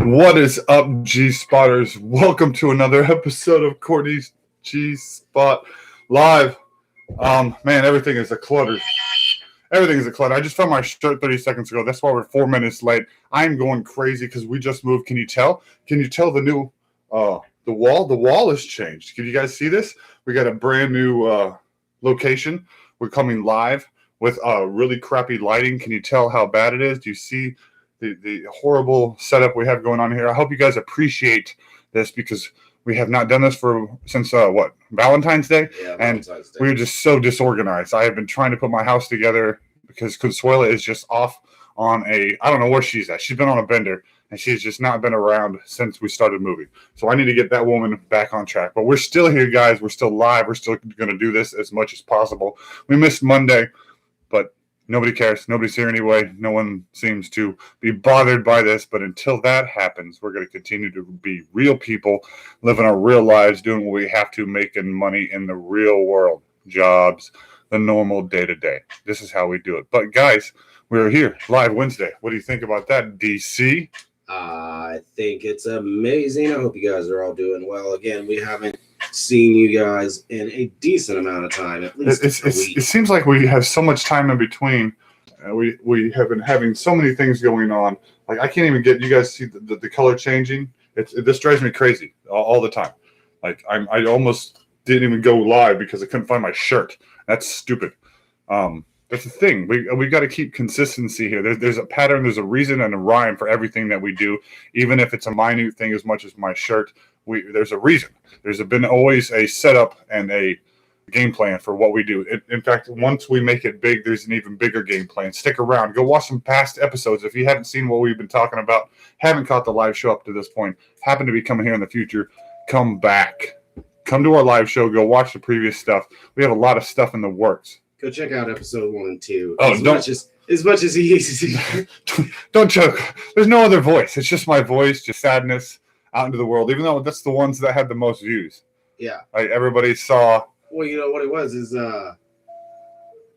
What is up, G Spotters? Welcome to another episode of Courtney's G Spot Live. Man, everything is a clutter. Everything is a clutter. I just found my shirt 30 seconds ago. That's why we're 4 minutes late. I'm going crazy because we just moved. Can you tell? Can you tell the new the wall? The wall has changed. Can you guys see this? We got a brand new location. We're coming live with really crappy lighting. Can you tell how bad it is? Do you see the horrible setup we have going on here? I hope you guys appreciate this because we have not done this since Valentine's Day? Yeah, and Valentine's Day. We were just so disorganized. I have been trying to put my house together because Consuela is just off on I don't know where she's at. She's been on a bender, and she's just not been around since we started moving. So I need to get that woman back on track. But we're still here, guys. We're still live. We're still going to do this as much as possible. We missed Monday, but nobody cares. Nobody's here anyway. No one seems to be bothered by this. But until that happens, we're going to continue to be real people, living our real lives, doing what we have to, making money in the real world. Jobs, the normal day-to-day. This is how we do it. But, guys, we're here live Wednesday. What do you think about that, DC? I think it's amazing. I hope you guys are all doing well. Again, we haven't seen you guys in a decent amount of time, at least a week. It seems like we have so much time in between. We have been having so many things going on. Like, I can't even get you guys to see the color changing. This drives me crazy all the time. Like, I almost didn't even go live because I couldn't find my shirt. That's stupid. That's the thing. We got to keep consistency here. There's a pattern, there's a reason and a rhyme for everything that we do, even if it's a minute thing as much as my shirt. There's a reason. There's been always a setup and a game plan for what we do. In fact, once we make it big, there's an even bigger game plan. Stick around. Go watch some past episodes. If you haven't seen what we've been talking about, haven't caught the live show up to this point, happen to be coming here in the future, come back. Come to our live show. Go watch the previous stuff. We have a lot of stuff in the works. Go check out episode 1 and 2. Oh, as much as he uses. Don't joke. There's no other voice. It's just my voice, just sadness out into the world. Even though that's the ones that had the most views. Yeah. Like, everybody saw. Well, you know what it was is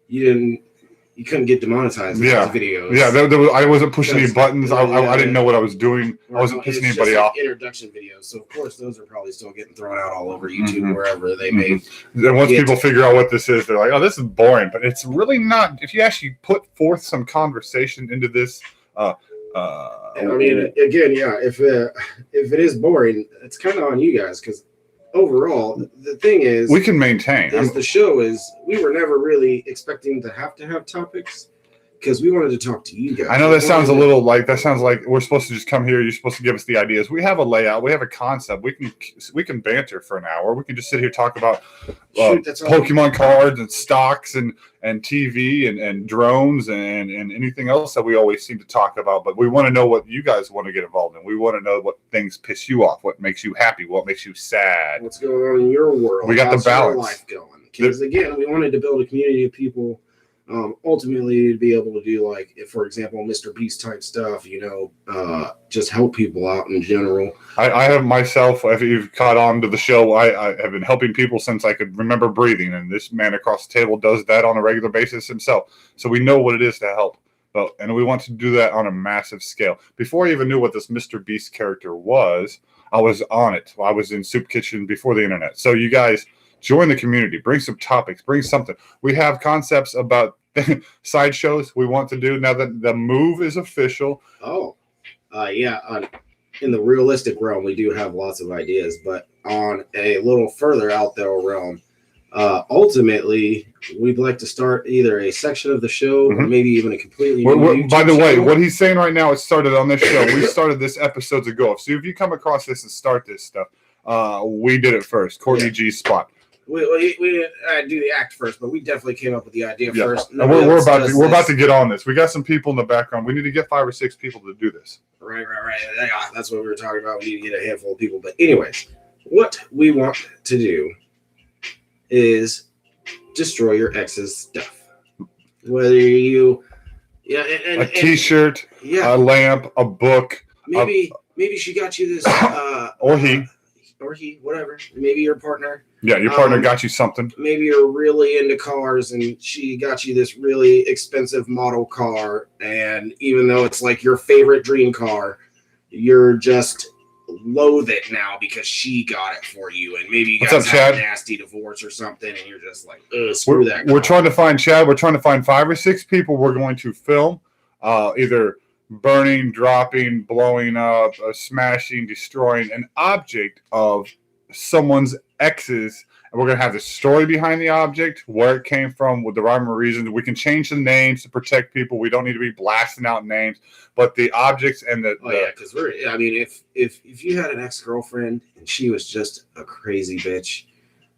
you couldn't get demonetized with Yeah. these videos. Yeah, I wasn't pushing any buttons. I didn't know what I was doing. I wasn't pissing anybody off. Introduction videos, so of course those are probably still getting thrown out all over YouTube, wherever they may. Then once people figure out what this is, they're like, "Oh, this is boring," but it's really not. If you actually put forth some conversation into this, and I mean, again, yeah, if it is boring, it's kind of on you guys because overall, the thing is, we can maintain. The show is we were never really expecting to have topics because we wanted to talk to you guys. I know that sounds like we're supposed to just come here. You're supposed to give us the ideas. We have a layout. We have a concept. We can banter for an hour. We can just sit here talk about Pokemon cards and stocks and TV and drones and anything else that we always seem to talk about. But we want to know what you guys want to get involved in. We want to know what things piss you off, what makes you happy, what makes you sad. What's going on in your world? We got the balance. Your life going? Because again, we wanted to build a community of people. Ultimately, to be able to do if, for example, Mr. Beast type stuff, just help people out in general. I have myself, if you've caught on to the show, I have been helping people since I could remember breathing, and this man across the table does that on a regular basis himself. So we know what it is to help, and we want to do that on a massive scale. Before I even knew what this Mr. Beast character was, I was on it. I was in Soup Kitchen before the internet. So you guys join the community, bring some topics, bring something. We have concepts about side shows we want to do now that the move is official. In the realistic realm, we do have lots of ideas, but on a little further out there realm, ultimately, we'd like to start either a section of the show or maybe even a completely new by the way, channel. what he's saying right now, it started on this show. We started this episodes ago. So if you come across this and start this stuff, we did it first. Courtney G Spot. We didn't do the act first, but we definitely came up with the idea first. We're about to get on this. We got some people in the background. We need to get 5 or 6 people to do this. Right. Yeah, that's what we were talking about. We need to get a handful of people. But anyways, what we want to do is destroy your ex's stuff. Whether you, a T-shirt, a lamp, a book. Maybe she got you this, or he, whatever. Maybe your partner. Yeah, your partner got you something. Maybe you're really into cars and she got you this really expensive model car. And even though it's like your favorite dream car, you're just loathe it now because she got it for you, and maybe you guys had a nasty divorce or something, and you're just like, screw that. We're trying to find Chad. We're trying to find 5 or 6 people. We're going to film either burning, dropping, blowing up, smashing, destroying an object of someone's ex's. And we're going to have the story behind the object, where it came from, with the rhyme or reason. We can change the names to protect people. We don't need to be blasting out names, but the objects and the. Oh, yeah, because I mean, if you had an ex-girlfriend and she was just a crazy bitch,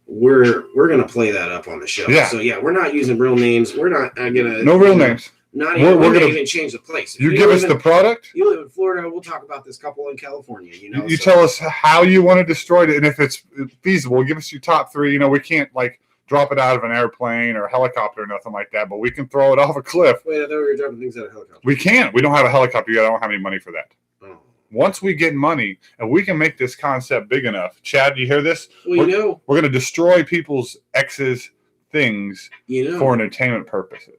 we're going to play that up on the show. Yeah. So, yeah, we're not using real names. We're not going to. No real names. Not even, we're going to even change the place. You give us the product. You live in Florida. We'll talk about this couple in California. You tell us how you want to destroy it, and if it's feasible, give us your top 3. We can't like drop it out of an airplane or a helicopter or nothing like that, but we can throw it off a cliff. Wait, I thought we were dropping things out of a helicopter. We can't. We don't have a helicopter yet. I don't have any money for that. Oh. Once we get money and we can make this concept big enough, Chad, you hear this? Well, we're going to destroy people's exes' things for entertainment purposes.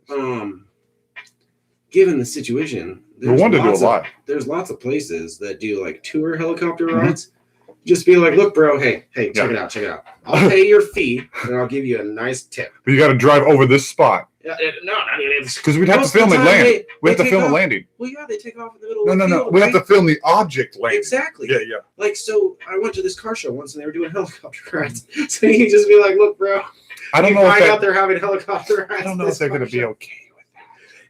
Given the situation, we want to do a lot. There's lots of places that do like tour helicopter rides. Just be like, look, bro, hey, check it out. I'll pay your fee and I'll give you a nice tip. But you got to drive over this spot. Yeah, no, I mean, because we'd have to film it land. We have to film it landing. Well, yeah, they take off in the middle of the field. No. We have to film the object landing. Exactly. Yeah. Like, so I went to this car show once and they were doing helicopter rides. So you can just be like, look, bro, I don't know if out there having helicopter rides. I don't know if they're going to be okay.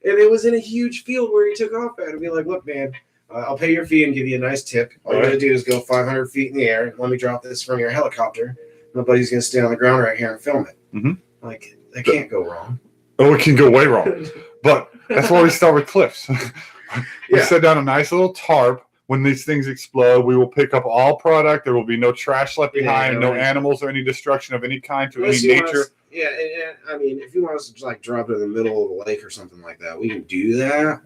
And it was in a huge field where he took off at. And be like, look, man, I'll pay your fee and give you a nice tip. All you got to do is go 500 feet in the air. And let me drop this from your helicopter. My buddy's going to stay on the ground right here and film it. Mm-hmm. Like, that can't go wrong. Oh, it can go way wrong. But that's why we start with cliffs. We set down a nice little tarp. When these things explode, we will pick up all product. There will be no trash left behind, no animals or any destruction of any kind to any nature. And I mean, if you want us to like drop it in the middle of a lake or something like that, we can do that.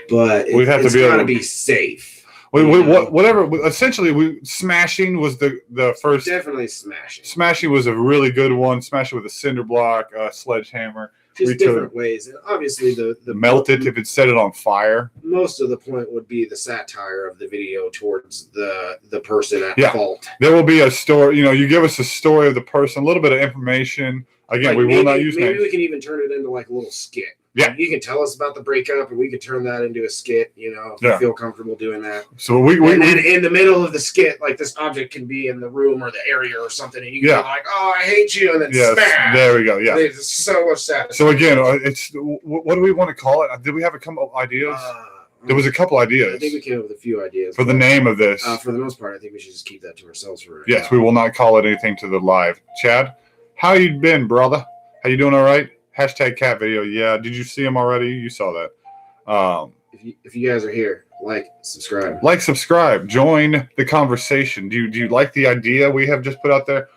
But we have to be safe. Whatever. Essentially, smashing was the first. Definitely smashing. Smashing was a really good one. Smash it with a cinder block, sledgehammer. Just different ways. And obviously, the melt it if it set it on fire. Most of the point would be the satire of the video towards the person at fault. There will be a story. You give us a story of the person, a little bit of information. Again, we will not use names. Maybe we can even turn it into like a little skit. Yeah. You can tell us about the breakup, and we can turn that into a skit, if you feel comfortable doing that. So then in the middle of the skit, like this object can be in the room or the area or something, and you can be like, oh, I hate you, and then smash. There we go, yeah. It's so much satisfaction. So again, it's what do we want to call it? Did we have a couple ideas? There was a couple ideas. I think we came up with a few ideas. For the name of this. For the most part, I think we should just keep that to ourselves for right Yes, we will not call it anything to the live. Chad, how you been, brother? How you doing all right? Hashtag cat video. Yeah. Did you see him already? You saw that. If you guys are here, subscribe. Subscribe. Join the conversation. Do you like the idea we have just put out there?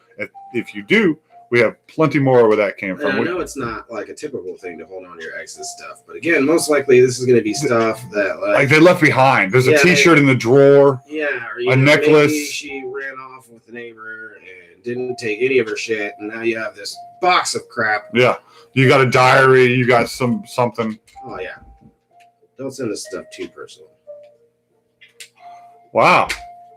If you do, we have plenty more where that came from. I know it's not like a typical thing to hold on to your ex's stuff, but again, most likely this is going to be stuff that like they left behind. There's a T-shirt in the drawer. Yeah. Or, a necklace. Maybe she ran off with the neighbor and didn't take any of her shit, and now you have this box of crap. Yeah. You got a diary. You got something. Oh yeah. Don't send this stuff too personal. Wow.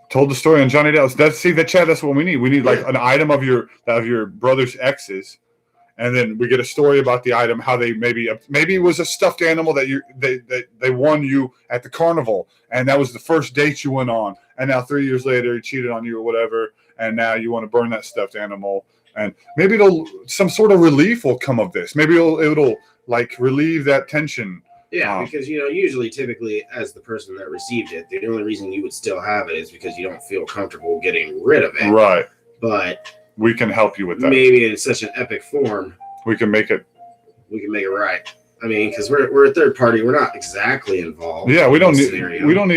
Told the story on Johnny Dallas. Chad. That's what we need. We need like an item of your brother's exes, and then we get a story about the item. How they maybe it was a stuffed animal that they won you at the carnival, and that was the first date you went on, and now 3 years later he cheated on you or whatever, and now you want to burn that stuffed animal. And maybe some sort of relief will come of this. Maybe it'll like relieve that tension. Yeah, because usually, typically, as the person that received it, the only reason you would still have it is because you don't feel comfortable getting rid of it. Right. But we can help you with that. Maybe in such an epic form, we can make it. We can make it right. I mean, because we're a third party, we're not exactly involved. Yeah, we don't need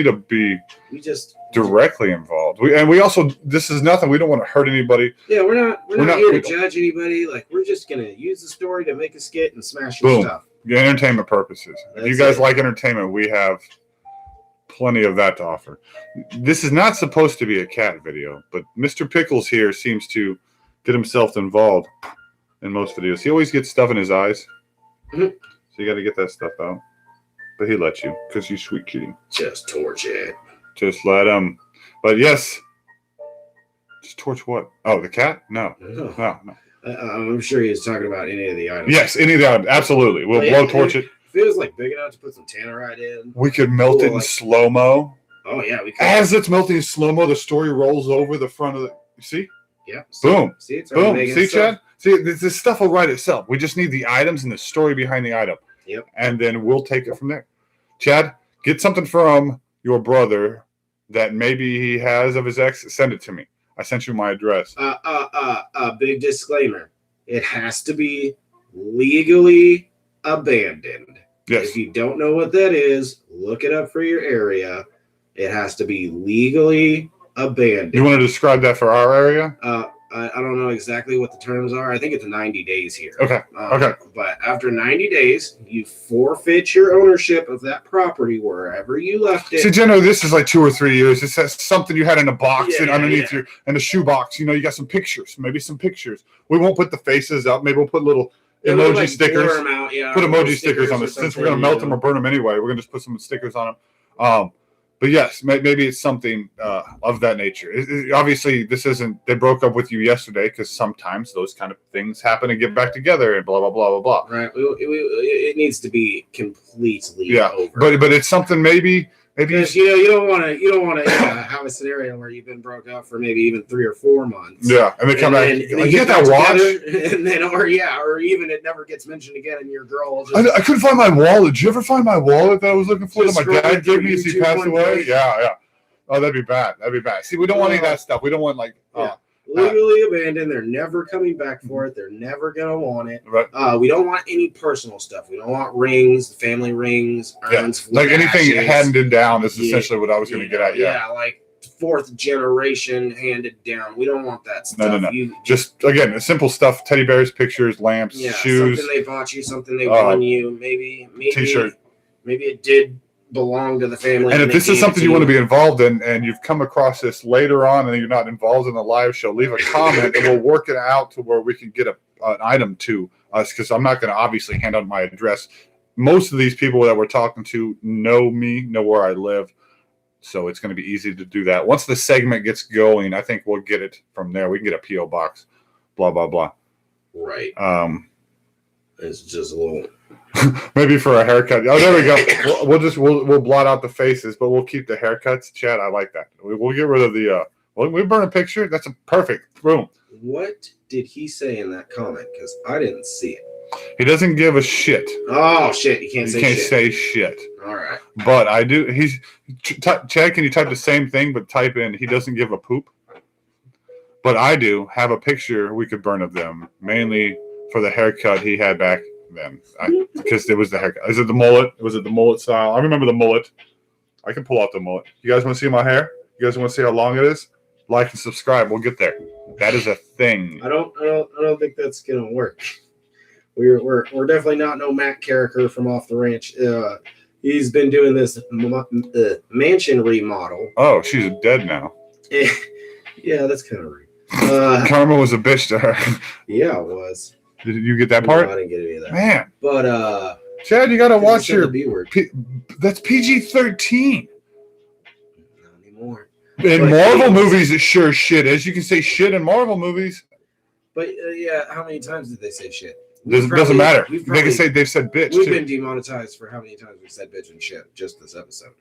to be. We just directly involved. We also, this is nothing. We don't want to hurt anybody. Yeah, we're not here to judge anybody. Like, we're just gonna use the story to make a skit and smash your stuff. Yeah, entertainment purposes. If you guys like entertainment, we have plenty of that to offer. This is not supposed to be a cat video, but Mr. Pickles here seems to get himself involved in most videos. He always gets stuff in his eyes. So you got to get that stuff out. But he lets you because you sweet kitty. Just torch it. Just let them. But yes. Just torch what? Oh, the cat? No. No. I'm sure he was talking about any of the items. Yes, any of the items. Absolutely. We'll blowtorch it. If it was like big enough to put some tannerite in. We could melt it in slow-mo. Oh, yeah. We could. As it's melting in slow-mo, the story rolls over the front of the... You see? Yeah. Boom. See, it's boom. See, Chad? See, this stuff will write itself. We just need the items and the story behind the item. Yep. And then we'll take it from there. Chad, get something from your brother that maybe he has of his ex. Send it to me. I sent you my address. Big disclaimer. It has to be legally abandoned. Yes. If you don't know what that is, look it up for your area. It has to be legally abandoned. You want to describe that for our area? I don't know exactly what the terms are. I think it's 90 days here. Okay. Okay. But after 90 days, you forfeit your ownership of that property wherever you left it. See, generally, this is like 2 or 3 years. This is something you had in a box and underneath your in the shoe box. You got some pictures. Maybe some pictures. We won't put the faces up. Maybe we'll put little emoji stickers. Put emoji stickers on this. Since we're going to melt them or burn them anyway, we're going to just put some stickers on them. But yes, maybe it's something of that nature. Obviously, this isn't. They broke up with you yesterday because sometimes those kind of things happen and get back together and blah blah blah blah blah. Right. It needs to be completely over. But it's something maybe because you don't want to have a scenario where you've been broke up for maybe even 3 or 4 months. Yeah, and they come back. And you get that watch, and then or even it never gets mentioned again, and your girl. I couldn't find my wallet. Did you ever find my wallet that I was looking for that my dad gave me as he passed away? Yeah. Oh, that'd be bad. See, we don't want any of that stuff. We don't want legally abandoned. They're never coming back for it. They're never gonna want it. Right. We don't want any personal stuff. We don't want rings, family rings, urns, like anything handed down is essentially what I was gonna get at. Yeah, like 4th generation handed down. We don't want that stuff. No. Just again, simple stuff: teddy bears, pictures, lamps, shoes. Something they bought you, something they won you, maybe T-shirt. Maybe it did belong to the family. And if this is something you want to be involved in and you've come across this later on and you're not involved in the live show, leave a comment and we'll work it out to where we can get an item to us, because I'm not going to obviously hand out my address. Most of these people that we're talking to know me, know where I live, so it's going to be easy to do that. Once the segment gets going, I think we'll get it from there. We can get a P.O. box, blah, blah, blah. Right. It's just a little... Maybe for a haircut. Oh, there we go. We'll blot out the faces, but we'll keep the haircuts. Chad, I like that. We'll get rid of the. We burn a picture. That's a perfect boom. What did he say in that comment? Because I didn't see it. He doesn't give a shit. Oh shit! You can't say shit. All right. But I do. Chad. Can you type the same thing but type in? He doesn't give a poop. But I do have a picture we could burn of them, mainly for the haircut he had back then, because it was the haircut. Is it the mullet? Was it the mullet style? I remember the mullet. I can pull out the mullet. You guys want to see my hair? You guys want to see how long it is? Like and subscribe. We'll get there. That is a thing. I don't think that's gonna work. We're definitely not no Matt Carricker from Off the Ranch. He's been doing this mansion remodel. Oh, she's dead now. Yeah, that's kind of rude. Karma was a bitch to her. Yeah, it was. Did you get that part? No, I didn't get any of that. Man. But Chad, you gotta watch your B word. That's PG-13. Not anymore. In Marvel movies, it sure shit is. You can say shit in Marvel movies. But yeah, how many times did they say shit? Doesn't matter. They can say they've said bitch. We've been demonetized for how many times we said bitch and shit just this episode.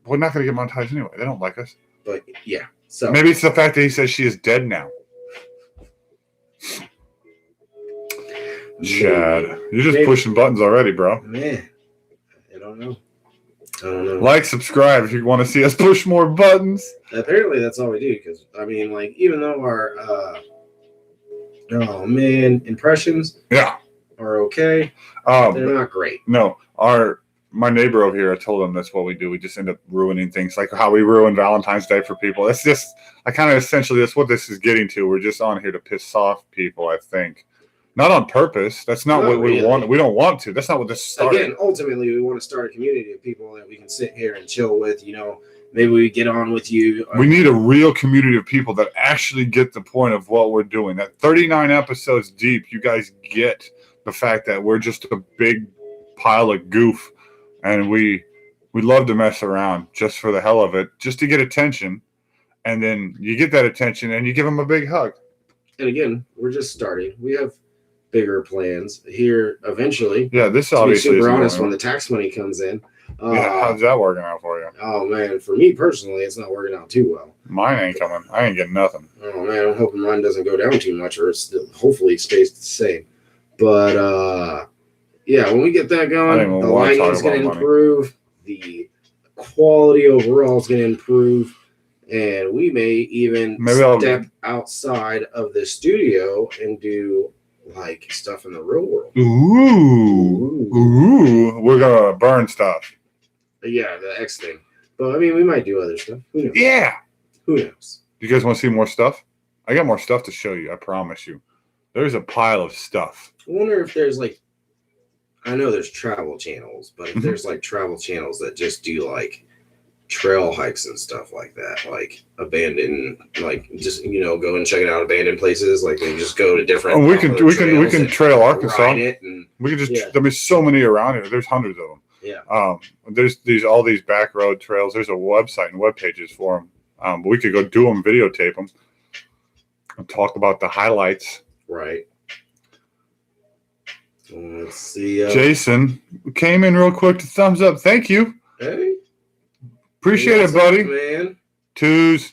We're not gonna get monetized anyway. They don't like us. But yeah. So maybe it's the fact that he says she is dead now. Chad, you're just pushing buttons already, bro. Man, I don't know. Like, subscribe if you want to see us push more buttons. Apparently, that's all we do. Because I mean, like, even though our impressions are okay, they're not great. No, my neighbor over here, I told him that's what we do. We just end up ruining things, like how we ruin Valentine's Day for people. That's just, essentially, that's what this is getting to. We're just on here to piss off people, I think. Not on purpose. That's not what we want. We don't want to. That's not what this started. Again, ultimately, we want to start a community of people that we can sit here and chill with. Maybe we get on with you. We need a real community of people that actually get the point of what we're doing. That 39 episodes deep, you guys get the fact that we're just a big pile of goof, and we We love to mess around just for the hell of it, just to get attention. And then you get that attention and you give them a big hug. And again, we're just starting. We have bigger plans here eventually. Yeah, this To be obviously super isn't honest, going when the tax money comes in. how's that working out for you? Oh man, for me personally, it's not working out too well. Mine ain't coming. I ain't getting nothing. Oh man, I'm hoping mine doesn't go down too much, or it's hopefully it stays the same. But yeah, when we get that I going, don't even the wanna talk lighting's going to about money. improve, the quality overall is going to improve, and we may even step outside of the studio and do like stuff in the real world. Ooh, we're gonna burn stuff. Yeah, the X thing. But I mean, we might do other stuff. Who knows? Yeah. Who knows? You guys want to see more stuff? I got more stuff to show you. I promise you. There's a pile of stuff. I wonder if there's like, I know there's travel channels, but if there's like travel channels that just do like trail hikes and stuff like that, like abandoned, like just go and check it out, abandoned places, like they just go to different. Oh, we can trail Arkansas. We can just. There's so many around here. There's hundreds of them. Yeah. There's all these back road trails. There's a website and web pages for them. But we could go do them, videotape them, and talk about the highlights. Right. Let's see. Jason came in real quick to thumbs up. Thank you. Hey. Appreciate it, buddy. Man. Twos.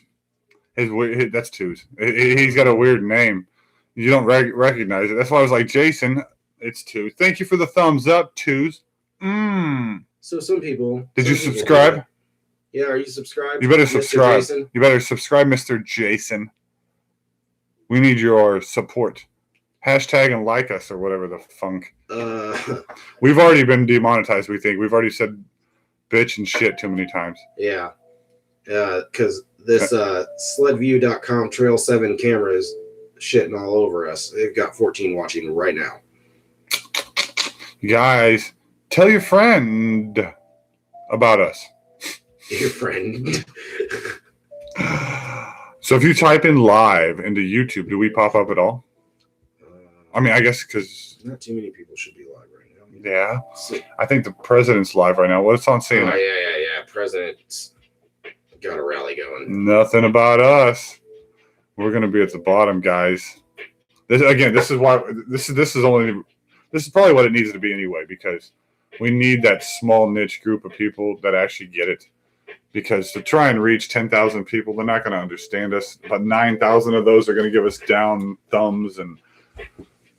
That's Twos. He's got a weird name. You don't recognize it. That's why I was like, Jason, it's Twos. Thank you for the thumbs up, Twos. So some people. Did you subscribe? Yeah, are you subscribed? You better Mr. subscribe. Jason? You better subscribe, Mr. Jason. We need your support. Hashtag and like us or whatever the funk. We've already been demonetized, we think. We've already said bitch and shit too many times. Yeah. Because this sledview.com Trail 7 camera is shitting all over us. They've got 14 watching right now. You guys, tell your friend about us. Your friend. So if you type in live into YouTube, do we pop up at all? I mean, I guess because not too many people should be live right now. Yeah. I think the president's live right now. What's on CNN? Oh, yeah. President's got a rally going. Nothing about us. We're going to be at the bottom, guys. This is why this is probably what it needs to be anyway, because we need that small niche group of people that actually get it. Because to try and reach 10,000 people, they're not going to understand us. But 9,000 of those are going to give us down thumbs. And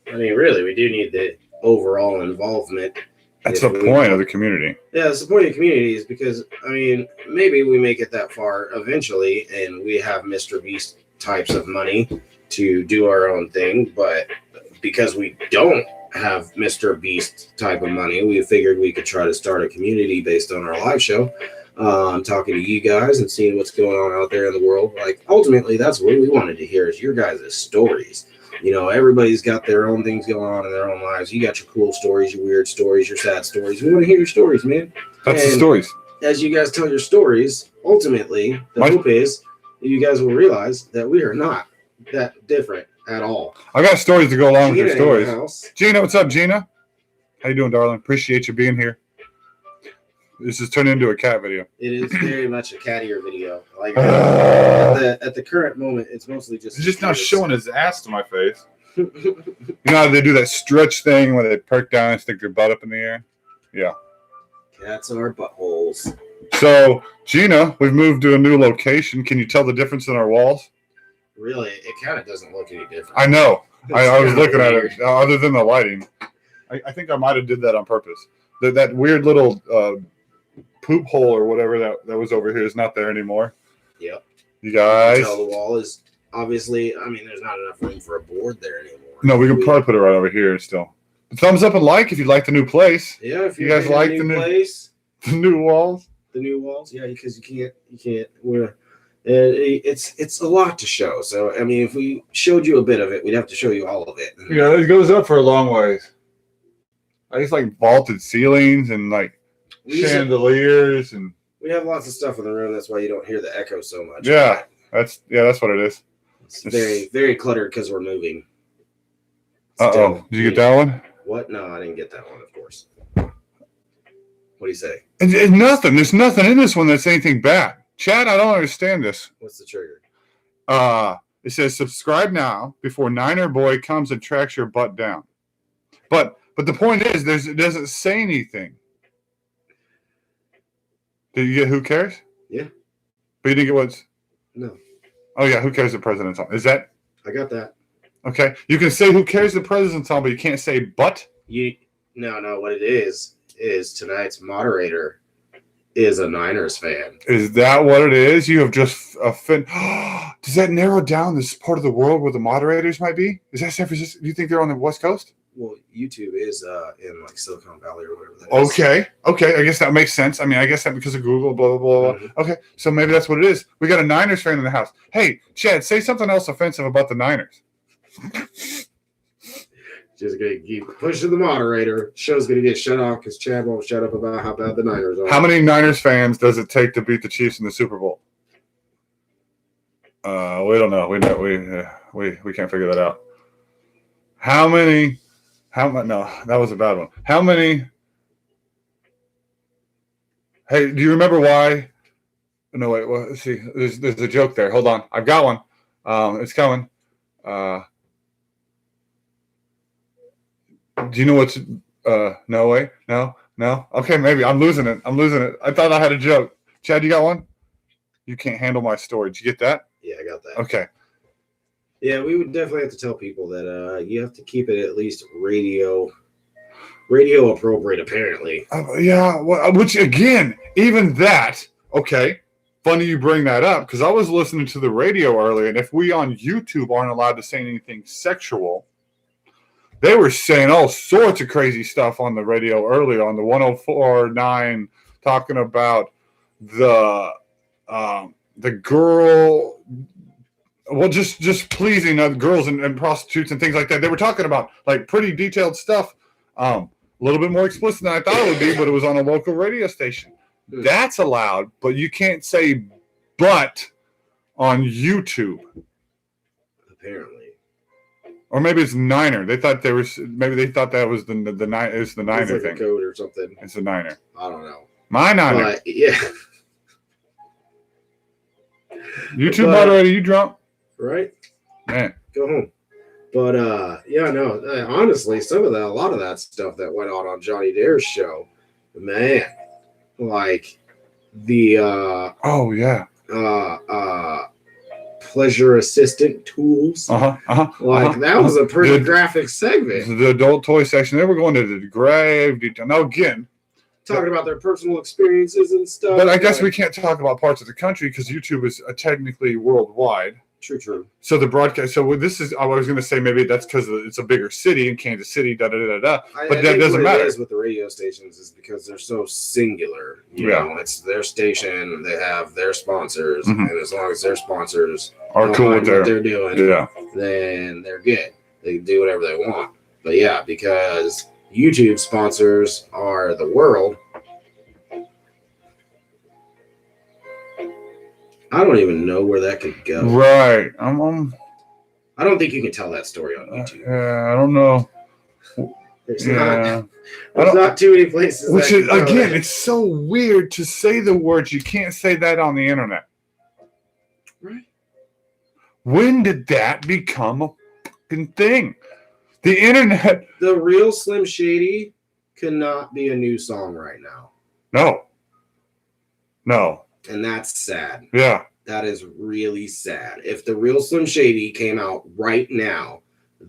I mean, really, we do need the overall involvement. That's the point of the community. Yeah, that's the point of the community is because, I mean, maybe we make it that far eventually and we have Mr. Beast types of money to do our own thing. But because we don't have Mr. Beast type of money, we figured we could try to start a community based on our live show. Talking to you guys and seeing what's going on out there in the world. Like, ultimately, that's what we wanted to hear is your guys' stories. Everybody's got their own things going on in their own lives. You got your cool stories, your weird stories, your sad stories. We want to hear your stories, man. That's the stories. As you guys tell your stories, ultimately, the hope is that you guys will realize that we are not that different at all. I got stories to go along with your stories. House. Gina, what's up, Gina? How you doing, darling? Appreciate you being here. This is turning into a cat video. It is very much a cattier video. Like at the current moment, it's mostly just. He's just not showing his ass to my face. You know how they do that stretch thing where they perk down and stick their butt up in the air? Yeah. Cats are buttholes. So, Gina, we've moved to a new location. Can you tell the difference in our walls? Really, it kind of doesn't look any different. I know. I was looking at it. Other than the lighting, I think I might have did that on purpose. That weird little poop hole or whatever that was over here is not there anymore. Yep. You guys. You can tell the wall is obviously. I mean, there's not enough room for a board there anymore. No, we can probably put it right over here still. Thumbs up and like if you like the new place. Yeah, if you guys like the new place, the new walls. The new walls, yeah, because you can't. It's a lot to show. So I mean, if we showed you a bit of it, we'd have to show you all of it. Yeah, it goes up for a long ways. I just like vaulted ceilings and like chandeliers and. We have lots of stuff in the room. That's why you don't hear the echo so much. Yeah, that's what it is. It's very, very cluttered because we're moving. Did you get that one? What? No, I didn't get that one, of course. What do you say? And nothing. There's nothing in this one that's anything bad. Chad, I don't understand this. What's the trigger? It says subscribe now before Niner Boy comes and tracks your butt down. But the point is, it doesn't say anything. Did you get who cares? Yeah. But you didn't get what's? No. Oh yeah, who cares the president's on? Is that? I got that. Okay. You can say who cares the president's on, but you can't say but. No. What it is tonight's moderator is a Niners fan. Is that what it is? You have just offended. Does that narrow down this part of the world where the moderators might be? Is that San Francisco? Do you think they're on the West Coast? Well, YouTube is in like Silicon Valley or whatever that is. Okay. I guess that makes sense. I mean, I guess that because of Google, blah, blah, blah. Mm-hmm. Okay, so maybe that's what it is. We got a Niners fan in the house. Hey, Chad, say something else offensive about the Niners. Just gonna keep pushing the moderator. Show's gonna get shut off because Chad won't shut up about how bad the Niners are. How many Niners fans does it take to beat the Chiefs in the Super Bowl? We don't know. We can't figure that out. How many? No, that was a bad one. How many? Hey, do you remember why? No, wait. Well, let's see. There's a joke there. Hold on. I've got one. It's coming. Do you know what's? No way. No. Okay, maybe I'm losing it. I thought I had a joke. Chad, you got one? You can't handle my story. Did you get that? Yeah, I got that. Okay. Yeah, we would definitely have to tell people that you have to keep it at least radio appropriate, apparently. Yeah, well, which again, even that, okay, funny you bring that up, because I was listening to the radio earlier, and if we on YouTube aren't allowed to say anything sexual, they were saying all sorts of crazy stuff on the radio earlier on the 104.9, talking about the girl... Well, just pleasing girls and prostitutes and things like that. They were talking about like pretty detailed stuff, a little bit more explicit than I thought it would be, but it was on a local radio station. That's allowed, but you can't say "but" on YouTube. Apparently, or maybe it's Niner. They thought that was the Niner. It's the Niner it's like thing. a code or something. It's the Niner. I don't know. My Niner. But, yeah. YouTube moderator, you drunk? Right? Man. Go home. But honestly, a lot of that stuff that went on Johnny Dare's show, man, like the pleasure assistant tools. That was a pretty graphic segment. The adult toy section. They were going to the grave detail. Now again, talking about their personal experiences and stuff. But I guess we can't talk about parts of the country because YouTube is technically worldwide. True. So the broadcast. So this is. I was going to say maybe that's because it's a bigger city in Kansas City. But that doesn't matter. What it is with the radio stations is because they're so singular. You know, it's their station. They have their sponsors, and as long as their sponsors are cool with what they're doing, then they're good. They can do whatever they want. But yeah, because YouTube sponsors are the world. I don't even know where that could go. Right. I don't think you can tell that story on YouTube. I don't know. There's not too many places. Which is, again, it's so weird to say the words. You can't say that on the internet. Right. When did that become a fucking thing? The internet. The real Slim Shady cannot be a new song right now. No. And that's sad. Yeah. That is really sad. If the real Slim Shady came out right now,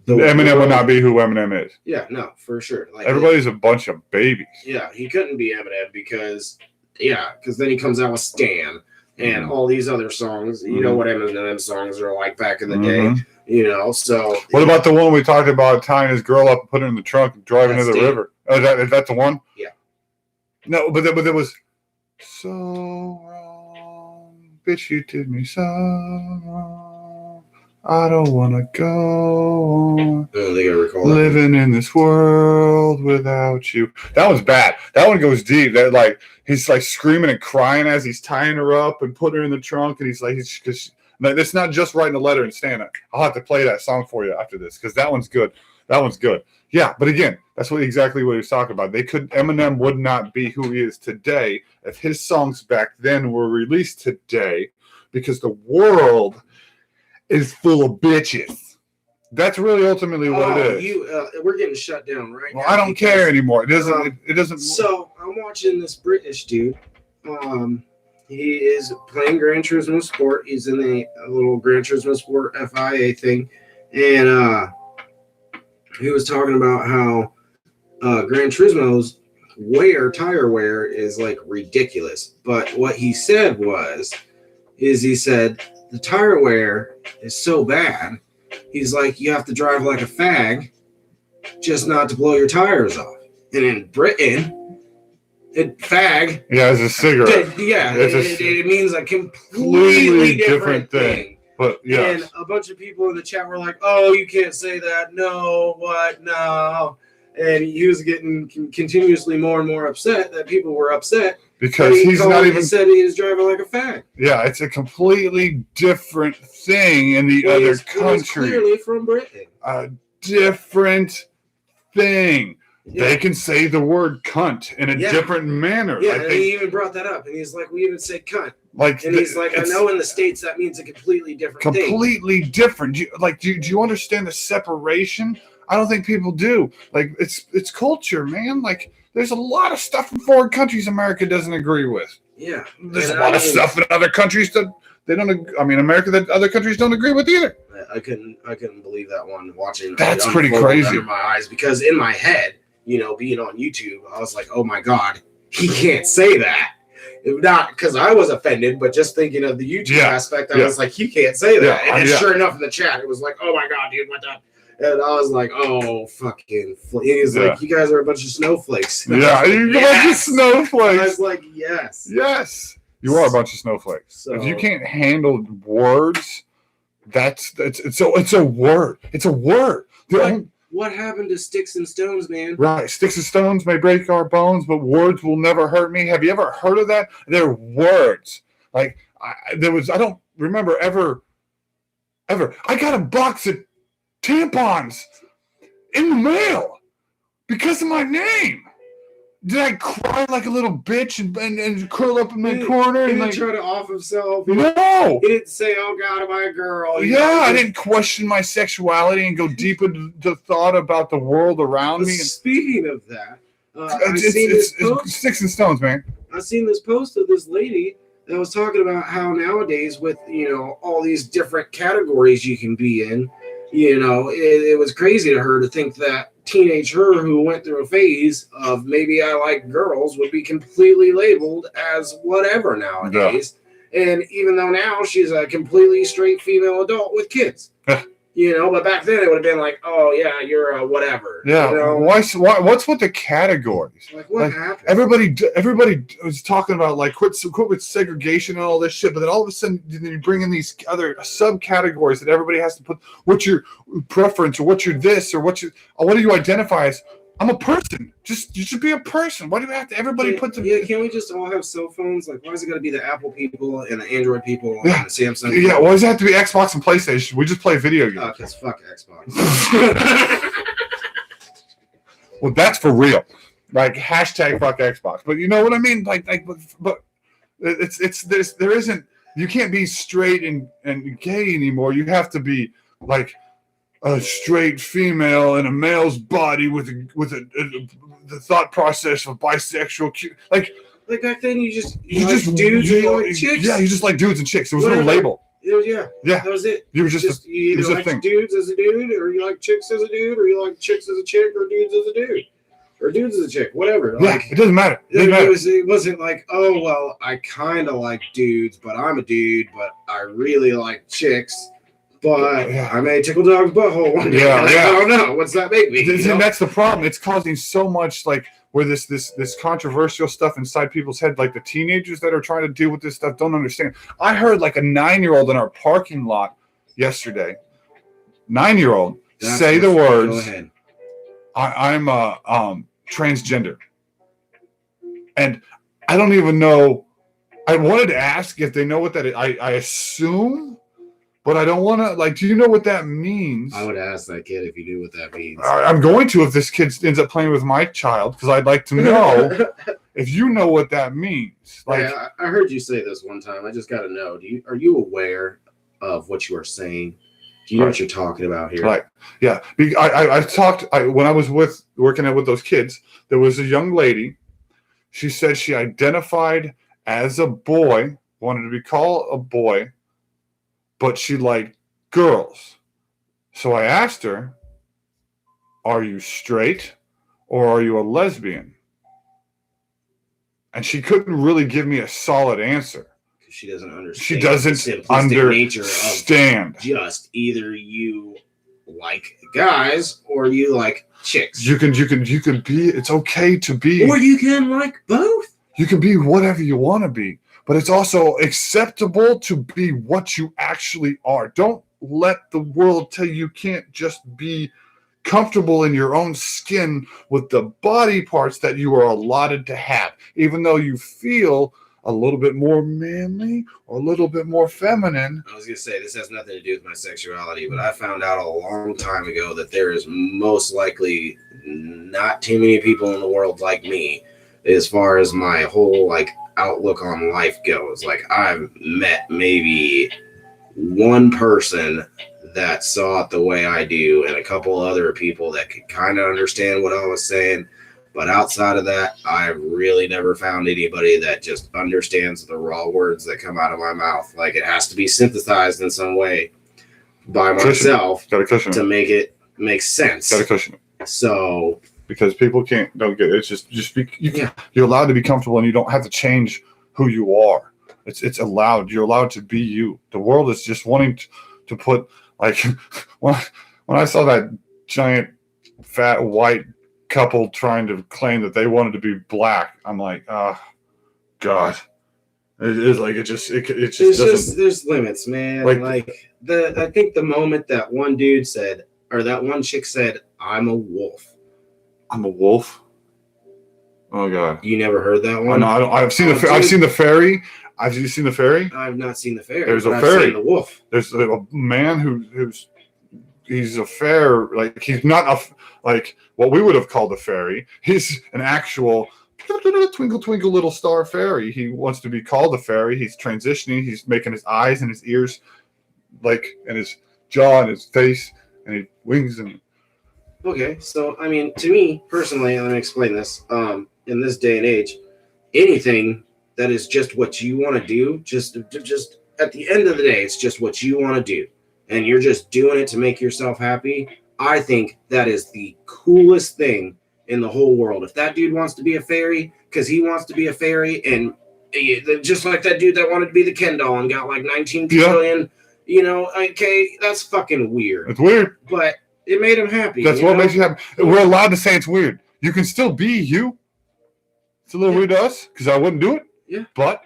Eminem would not be who Eminem is. Yeah, no, for sure. Like everybody's a bunch of babies. Yeah, he couldn't be Eminem because then he comes out with Stan and all these other songs. You know what Eminem songs are like back in the day. You know, so what about the one we talked about tying his girl up and putting her in the trunk and driving to the river? Oh, is that the one? Yeah. No, but there was so wrong, bitch, you did me so wrong. I don't want to go on living in this world without you. That was bad. That one goes deep. That like he's like screaming and crying as he's tying her up and putting her in the trunk, and he's like, it's not just writing a letter and staying. I'll have to play that song for you after this because that one's good. That one's good. Yeah, but again, that's exactly what he was talking about. Eminem would not be who he is today if his songs back then were released today, because the world is full of bitches. That's really ultimately what it is. We're getting shut down right now. I don't care anymore. It doesn't. It doesn't. So I'm watching this British dude. He is playing Gran Turismo Sport. He's in a little Gran Turismo Sport FIA thing, and he was talking about how Gran Turismo's tire wear is like ridiculous. But what he said he said the tire wear is so bad. He's like, you have to drive like a fag just not to blow your tires off. And in Britain, fag. Yeah, it's a cigarette. It means a completely different thing. But yeah. And a bunch of people in the chat were like, oh, you can't say that. No, what? No. And he was getting continuously more and more upset that people were upset. Because he said he was driving like a fag. Yeah, it's a completely different thing in the other country. Clearly from Britain. A different thing. Yeah. They can say the word cunt in a different manner. Yeah, and he even brought that up. And he's like, we even say cunt. And he's like, I know in the States that means a completely different thing. Completely different. Do you understand the separation? I don't think people do. Like, it's culture, man. Like, there's a lot of stuff in foreign countries America doesn't agree with. Yeah. There's a lot of stuff in other countries that they don't. I mean, America that other countries don't agree with either. I couldn't believe that one watching. That's pretty crazy. Under my eyes, because in my head, being on YouTube, I was like, oh my God, he can't say that. Not because I was offended, but just thinking of the YouTube aspect, I was like, he can't say that. And sure enough, in the chat, it was like, oh my God, dude, what the? And I was like, oh, fucking. He's like, you guys are a bunch of snowflakes. Yeah, you're a bunch of snowflakes. I was like, yes. Yes. You are a bunch of snowflakes. So, if you can't handle words, it's a word. It's a word. What happened to sticks and stones, man? Right. Sticks and stones may break our bones, but words will never hurt me. Have you ever heard of that? They're words. Like, I don't remember ever. I got a box of tampons in the mail because of my name. Did I cry like a little bitch and curl up in my corner? He didn't try to off himself. No. He didn't say, oh God, am I a girl? I didn't question my sexuality and go deep into the thought about the world around me. Speaking of that, it's sticks and stones, man. I've seen this post of this lady that was talking about how nowadays with, all these different categories you can be in, it was crazy to her to think that teenage her who went through a phase of maybe I like girls would be completely labeled as whatever nowadays. Yeah. And even though now she's a completely straight female adult with kids, but back then it would have been like, oh yeah, you're a whatever. Yeah. What's with the categories? Like what happened? Everybody was talking about like quit with segregation and all this shit, but then all of a sudden you bring in these other subcategories that everybody has to put. What's your preference, or what's your this, or what do you identify as? I'm a person. You should be a person. Why do we have to? Everybody put them. Yeah, can't we just all have cell phones? Like, why is it got to be the Apple people and the Android people and the Samsung? Yeah, why does it have to be Xbox and PlayStation? We just play video games. Because fuck Xbox. Well, that's for real. Like hashtag fuck Xbox. But you know what I mean? Like, but there isn't. You can't be straight and gay anymore. You have to be like a straight female in a male's body with the thought process of bisexual. Like back then, you just like dudes and you like chicks. Yeah, you just like dudes and chicks. There was no label. Yeah, that was it. You were just you either like dudes as a dude, or you like chicks as a dude, or you like chicks as a chick, or dudes as a dude, or dudes as a chick, whatever. Yeah, it doesn't matter. It wasn't like, oh well, I kind of like dudes, but I'm a dude, but I really like chicks. But I may tickle dog's butthole one day. I don't know. What's that make me? And that's the problem. It's causing so much like where this controversial stuff inside people's head, like the teenagers that are trying to deal with this stuff don't understand. I heard like a 9-year-old in our parking lot yesterday. 9-year-old say the words. Go ahead. I'm transgender, and I don't even know. I wanted to ask if they know what that is. I assume but I don't want to, like, do you know what that means? I would ask that kid if he knew what that means. I'm going to if this kid ends up playing with my child, because I'd like to know if you know what that means. Like, yeah, I heard you say this one time. I just got to know. Are you aware of what you are saying? Do you know what you're talking about here? Right. Yeah. I talked when I was working with those kids. There was a young lady. She said she identified as a boy, wanted to be called a boy, but she liked girls. So I asked her, "Are you straight or are you a lesbian?" And she couldn't really give me a solid answer. She doesn't understand. She doesn't understand. Just either you like guys or you like chicks. You can be. It's okay to be. Or you can like both. You can be whatever you want to be, but it's also acceptable to be what you actually are. Don't let the world tell you can't just be comfortable in your own skin with the body parts that you are allotted to have, even though you feel a little bit more manly or a little bit more feminine. I was going to say, this has nothing to do with my sexuality, but I found out a long time ago that there is most likely not too many people in the world like me as far as my whole like outlook on life goes. Like, I've met maybe one person that saw it the way I do and a couple other people that could kind of understand what I was saying. But outside of that, I've really never found anybody that just understands the raw words that come out of my mouth. Like, it has to be synthesized in some way by myself to make it make sense. Gotta cushion it. So, because people don't get it. It's just you're allowed to be comfortable, and you don't have to change who you are. It's allowed. You're allowed to be you. The world is just wanting to put, like, when I saw that giant fat white couple trying to claim that they wanted to be black, I'm like, oh God. It is like it just doesn't. There's limits, man. I think the moment that one dude said, or that one chick said, "I'm a wolf." I'm a wolf. Oh God. You never heard that one? No, I've seen I've seen the fairy. Have you seen the fairy? I've not seen the fairy. There's a fairy. I've seen the wolf. There's a man he's a fair, like, he's not like what we would have called a fairy. He's an actual twinkle twinkle little star fairy. He wants to be called a fairy. He's transitioning. He's making his eyes and his ears, like, and his jaw and his face and his wings and. Okay, so I mean, to me personally, let me explain this. In this day and age, anything that is just what you want to do, just at the end of the day, it's just what you want to do, and you're just doing it to make yourself happy. I think that is the coolest thing in the whole world. If that dude wants to be a fairy because he wants to be a fairy, and just like that dude that wanted to be the Ken doll and got like 19 trillion, okay, that's fucking weird. It's weird, but it made him happy. That's what makes you happy. We're allowed to say it's weird. You can still be you. It's a little weird to us because I wouldn't do it. Yeah. But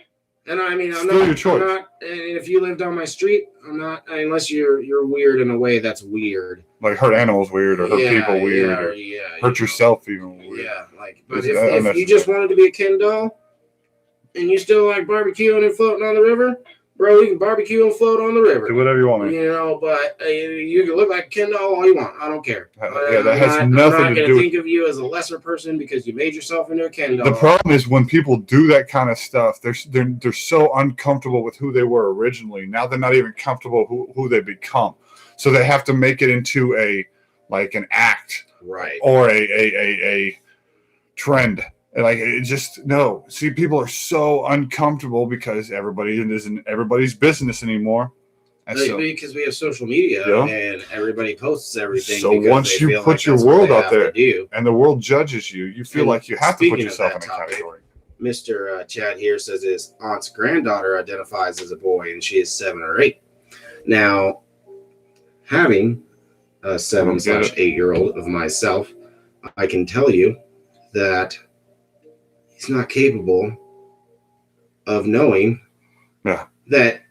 and I mean, I'm not your choice. And if you lived on my street, I'm not, unless you're weird in a way that's weird. Like hurt animals weird, or hurt people weird, or hurt yourself even weird. Yeah, but if you just wanted to be a Ken doll and you still like barbecuing and floating on the river, bro, you can barbecue and float on the river. Do whatever you want, man. But you can look like a Ken doll all you want. I don't care. That has nothing to do with... I'm not going to think of you as a lesser person because you made yourself into a Ken doll. The problem is when people do that kind of stuff, they're so uncomfortable with who they were originally. Now they're not even comfortable who they become. So they have to make it into an act. Right. Or a trend. Like, it just, no. See, people are so uncomfortable because everybody isn't everybody's business anymore. And because we have social media and everybody posts everything. So once you put your world out there and the world judges you, you feel like you have to put yourself in a category. Mr. Chad here says his aunt's granddaughter identifies as a boy and she is 7 or 8. Now, having a 7/8-year-old of myself, I can tell you that he's not capable of knowing that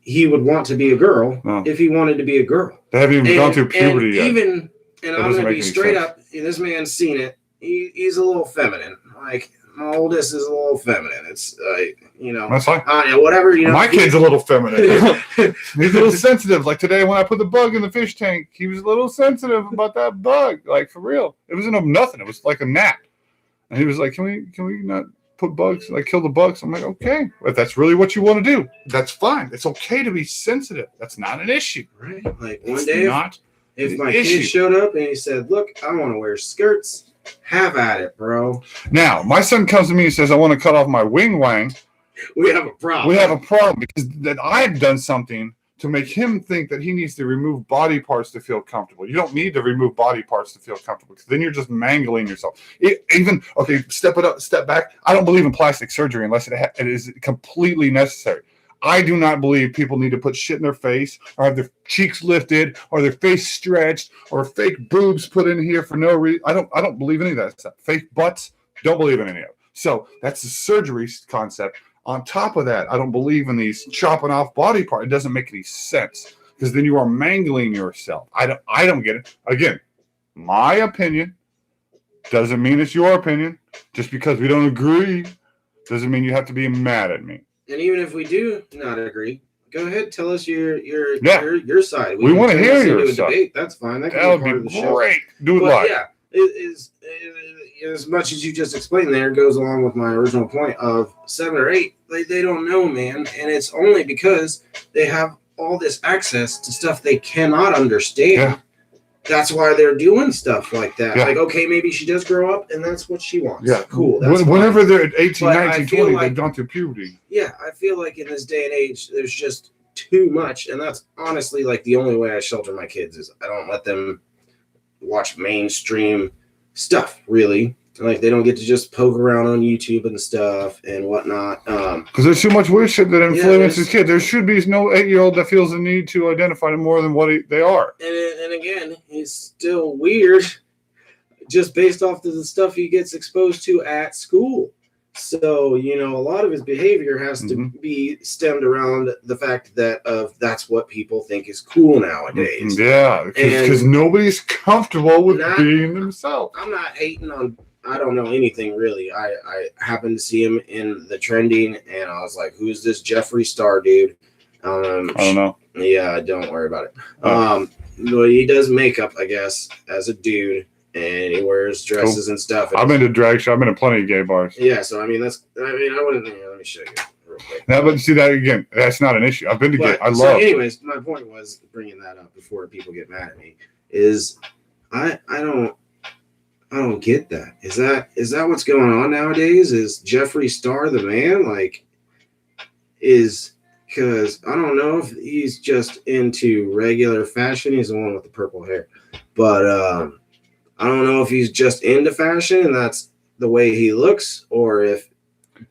he would want to be a girl if he wanted to be a girl. They haven't even gone through puberty yet. And I'm going to be straight up, this man's seen it. He's a little feminine. Like, my oldest is a little feminine. It's That's fine. Whatever. My kid's a little feminine. He's a little sensitive. Like today, when I put the bug in the fish tank, he was a little sensitive about that bug. Like for real, it wasn't nothing. It was like a gnat, and he was like, "Can we not put bugs? Like kill the bugs?" I'm like, "Okay, if that's really what you want to do, that's fine. It's okay to be sensitive. That's not an issue." Right. Like one day, if my issue. kid showed up and he said, "Look, I want to wear skirts," have at it, bro. Now, my son comes to me and says, "I want to cut off my wing wang." We have a problem. We have a problem because that I've done something to make him think that he needs to remove body parts to feel comfortable. You don't need to remove body parts to feel comfortable because then you're just mangling yourself. Step back. I don't believe in plastic surgery unless it is completely necessary. I do not believe people need to put shit in their face or have their cheeks lifted or their face stretched or fake boobs put in here for no reason. I don't believe any of that stuff. Fake butts, don't believe in any of it. So that's the surgery concept. On top of that, I don't believe in these chopping off body part. It doesn't make any sense because then you are mangling yourself. I don't get it. Again, my opinion doesn't mean it's your opinion. Just because we don't agree doesn't mean you have to be mad at me. And even if we do not agree, go ahead, tell us your side. We want to hear your side. Debate. That's fine. That would part be of the show. Great. Do it live. Yeah, as much as you just explained there, goes along with my original point of 7 or 8. They don't know, man, and it's only because they have all this access to stuff they cannot understand. Yeah. That's why they're doing stuff like that. Yeah. Like, okay, maybe she does grow up, and that's what she wants. Yeah, cool. Whenever they're at 18, But 19, 20, they've gone through puberty. Yeah, I feel like in this day and age, there's just too much, and that's honestly like the only way I shelter my kids is I don't let them watch mainstream stuff, really. Like, they don't get to just poke around on YouTube and stuff and whatnot. Because there's too much weird shit that influences kids. There should be no 8-year-old that feels the need to identify them more than what they are. And again, he's still weird just based off of the stuff he gets exposed to at school. So, a lot of his behavior has to be stemmed around the fact that that's what people think is cool nowadays. Yeah, because nobody's comfortable with being themselves. I'm not hating on, I don't know anything really. I happened to see him in the trending, and I was like, who's this Jeffree Star dude? I don't know. Yeah, don't worry about it. But he does makeup, I guess, as a dude. And he wears dresses and stuff. I've been to drag show. I've been to plenty of gay bars. Yeah, so I wouldn't. Let me show you real quick. Now, but see that again. That's not an issue. I've been to gay. Anyways, my point was bringing that up before people get mad at me. Is I don't get that. Is that what's going on nowadays? Is Jeffree Star the man? Because I don't know if he's just into regular fashion. He's the one with the purple hair, but I don't know if he's just into fashion and that's the way he looks, or if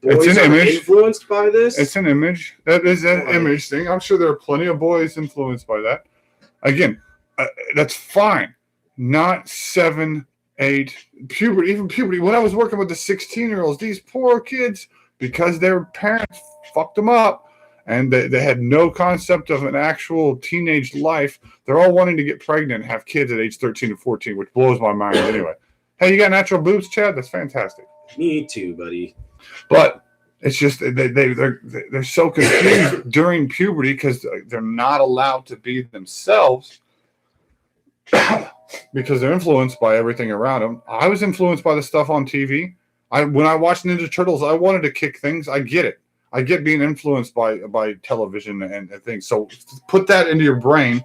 boys are influenced by this. It's an image. That is an image thing. I'm sure there are plenty of boys influenced by that. Again, that's fine. Not 7, 8, puberty. Even puberty. When I was working with the 16-year-olds, these poor kids, because their parents fucked them up, and they had no concept of an actual teenage life. They're all wanting to get pregnant and have kids at age 13 and 14, which blows my mind anyway. Hey, you got natural boobs, Chad? That's fantastic. Me too, buddy. But it's just they're so confused during puberty because they're not allowed to be themselves because they're influenced by everything around them. I was influenced by the stuff on TV. When I watched Ninja Turtles, I wanted to kick things. I get it. I get being influenced by television and things. So put that into your brain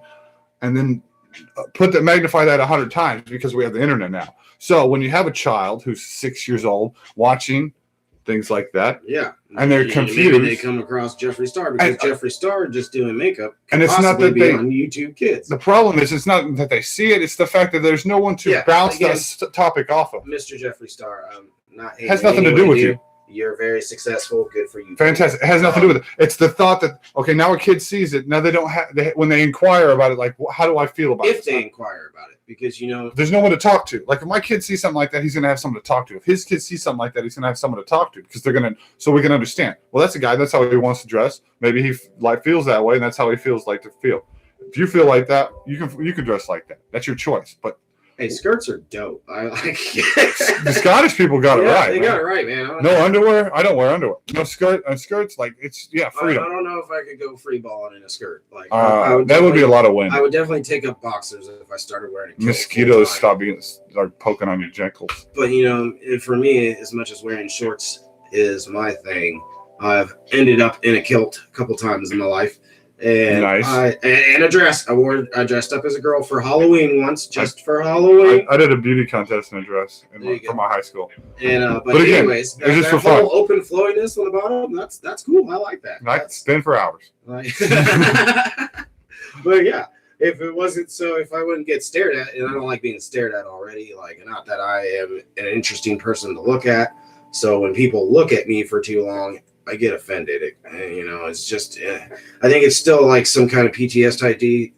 and then magnify that 100 times because we have the internet now. So when you have a child who's 6 years old watching things like that, and they're confused, maybe they come across Jeffree Star because Jeffree Star just doing makeup, and it's not that they on YouTube Kids. The problem is it's not that they see it; it's the fact that there's no one to bounce that topic off of. Mr. Jeffree Star, not has nothing to do with you. You're very successful. Good for you. Fantastic. It has nothing to do with it. It's the thought that, okay, now a kid sees it. Now they don't have, when they inquire about it, like, how do I feel about it? If they inquire about it, because, there's no one to talk to. Like, if my kid sees something like that, he's going to have someone to talk to. If his kid sees something like that, he's going to have someone to talk to because so we can understand. Well, that's a guy. That's how he wants to dress. Maybe he feels that way, and that's how he feels like to feel. If you feel like that, you can dress like that. That's your choice. But Hey, skirts are dope. I like The Scottish people got it right. They man. got it right, man. No underwear. I don't wear underwear. No skirts. Like it's freedom. I don't know if I could go free balling in a skirt. Like that would be a lot of wind. I would definitely take up boxers if I started wearing a kilt. Mosquitoes stop being like poking on your genitals. But for me, as much as wearing shorts is my thing, I've ended up in a kilt a couple times in my life. And nice. And a dress. I dressed up as a girl for Halloween once, for Halloween. I did a beauty contest in a dress for my high school. And but again, anyways, that just for whole fun. Open flowiness on the bottom, that's cool. I like that. I could spin for hours. But yeah, if I wouldn't get stared at, and I don't like being stared at already, like not that I am an interesting person to look at. So when people look at me for too long, I get offended. It's just, I think it's still like some kind of PTSD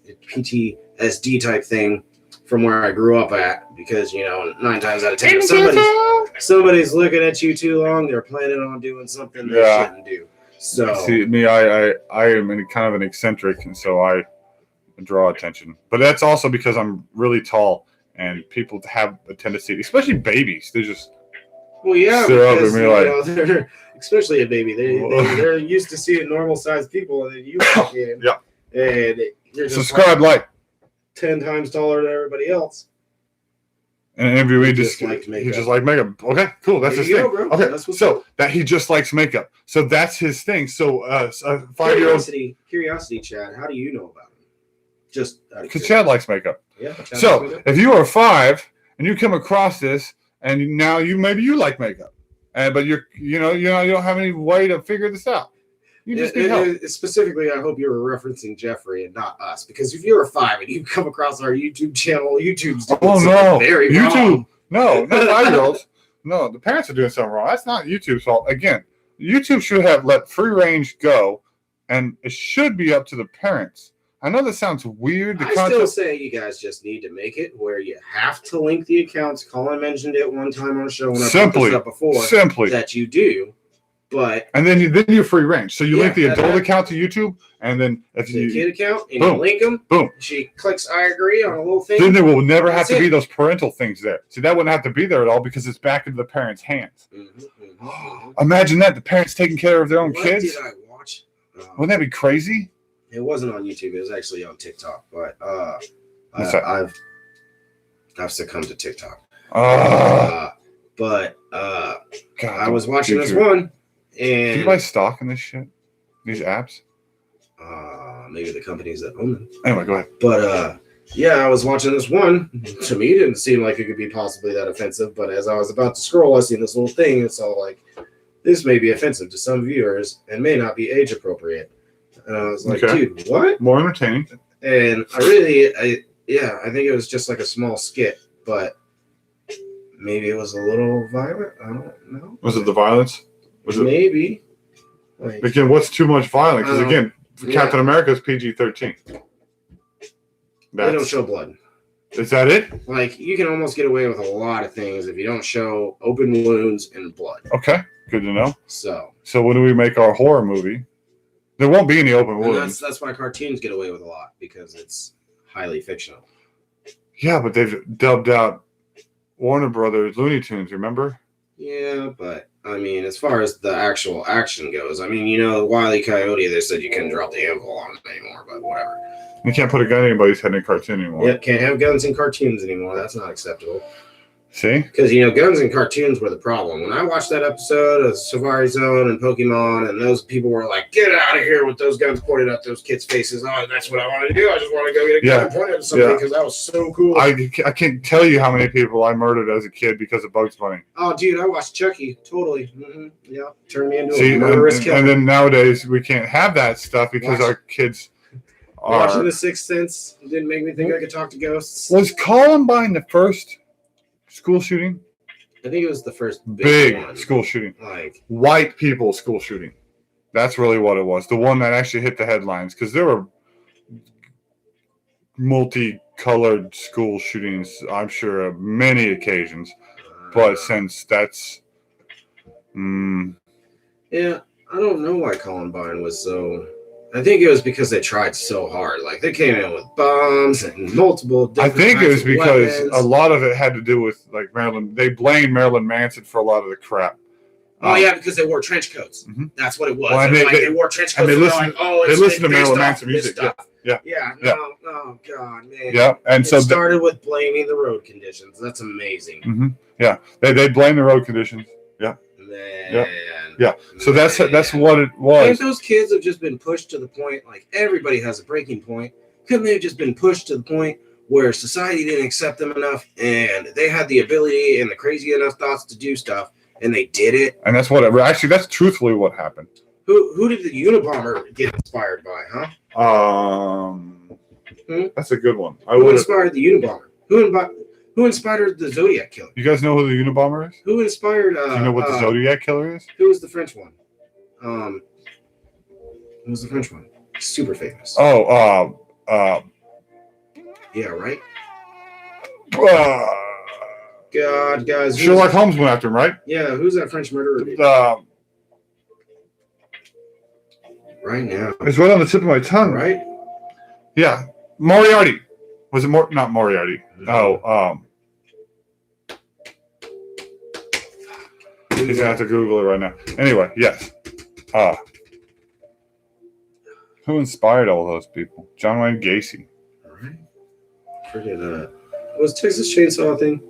type thing from where I grew up at, because 9 times out of 10, if somebody's looking at you too long, they're planning on doing something they shouldn't do. So see me, I am kind of an eccentric, and so I draw attention. But that's also because I'm really tall, and people have a tendency, especially babies, they just stare up at me like. They're, especially a baby, they're used to seeing normal sized people, and then you walk in, and you're just subscribe, like 10 times taller than everybody else. In an interview, he just likes makeup. Okay, cool. That's his thing. Bro. Okay, so that he just likes makeup. So that's his thing. So a 5-year-old. Curiosity, Chad. How do you know about him? Just because Chad likes makeup. Yeah. So if you are 5 and you come across this, and now you like makeup, but you don't have any way to figure this out. You just need help. Specifically, I hope you were referencing Jeffrey and not us, because if you're a 5 and you come across our YouTube channel, YouTube's doing very YouTube wrong. No, not 5-year-olds. No, the parents are doing something wrong. That's not YouTube's fault. Again, YouTube should have let free range go, and it should be up to the parents. I know that sounds weird. I still say you guys just need to make it where you have to link the accounts. Colin mentioned it one time on the show when I brought this up before. That you do. And then you're free range. So you link the adult account to YouTube, and then if the kid account, and you link them, boom. She clicks I agree on a little thing. Then there will never have to be those parental things there. See, that wouldn't have to be there at all because it's back into the parents' hands. Imagine that, the parents taking care of their own kids. What did I watch? Wouldn't that be crazy? It wasn't on YouTube. It was actually on TikTok. But I've succumbed to TikTok. God, I was watching this one. And do you buy stock in this shit? These apps? Maybe the companies that own them. Anyway, go ahead. But I was watching this one. To me, it didn't seem like it could be possibly that offensive. But as I was about to scroll, I seen this little thing. It's all like, this may be offensive to some viewers and may not be age appropriate. And I was like, dude, what? More entertaining. And I think it was just like a small skit, but maybe it was a little violent. I don't know. Was it the violence? Maybe. Again, what's too much violence? Because again, Captain America is PG-13. They don't show blood. Is that it? Like, you can almost get away with a lot of things if you don't show open wounds and blood. Okay, good to know. So when do we make our horror movie? There won't be any open wounds. That's why cartoons get away with a lot, because it's highly fictional. Yeah, but they've dubbed out Warner Brothers Looney Tunes, remember? Yeah, but I mean, as far as the actual action goes, I mean, Wile E. Coyote, they said you couldn't drop the anvil on it anymore, but whatever. You can't put a gun in anybody's head in a cartoon anymore. Yep, can't have guns in cartoons anymore. That's not acceptable. See? Because, guns in cartoons were the problem. When I watched that episode of Safari Zone and Pokemon, and those people were like, get out of here with those guns pointed at those kids' faces. Oh, that's what I want to do. I just want to go get a gun and point at something because that was so cool. I can't tell you how many people I murdered as a kid because of Bugs Bunny. Oh, dude, I watched Chucky. Totally. Mm-hmm. Yeah, turned me into a murderous killer. And then nowadays, we can't have that stuff because our kids are... Watching The Sixth Sense didn't make me think I could talk to ghosts. Was Columbine the first school shooting? I think it was the first big one. School shooting. Like white people school shooting. That's really what it was. The one that actually hit the headlines, because there were multicolored school shootings, I'm sure, on many occasions. But since that's... Yeah, I don't know why Columbine was so I think it was because they tried so hard. Like they came in with bombs and multiple. I think it was because weapons. a lot of it had to do with like Marilyn. They blamed Marilyn Manson for a lot of the crap. Oh yeah, because they wore trench coats. Mm-hmm. That's what it was. Well, they wore trench coats. And they listened. They listened to Marilyn Manson music. Yeah. No, oh god, man. Yeah, and so it started with blaming the road conditions. That's amazing. Mm-hmm. Yeah, they blame the road conditions. Yeah. Man. Yeah. So that's what it was. If those kids have just been pushed to the point, like everybody has a breaking point, couldn't they have just been pushed to the point where society didn't accept them enough, and they had the ability and the crazy enough thoughts to do stuff, and they did it? And that's that's truthfully what happened. Who did the Unabomber get inspired by, huh? That's a good one. Who inspired the Unabomber? Who inspired the Zodiac Killer? You guys know who the Unabomber is? Who inspired? Do you know what the Zodiac Killer is? Who was the French one? Who was the French one? Super famous. Oh, yeah, right. God, guys. Sherlock Holmes went after him, right? Yeah, who's that French murderer? Right now. It's right on the tip of my tongue. Right? Yeah. Moriarty. Was it not Moriarty? No. He's gonna have to Google it right now. Anyway, yes. Who inspired all those people? John Wayne Gacy. All right. Forget that. Was Texas Chainsaw a thing?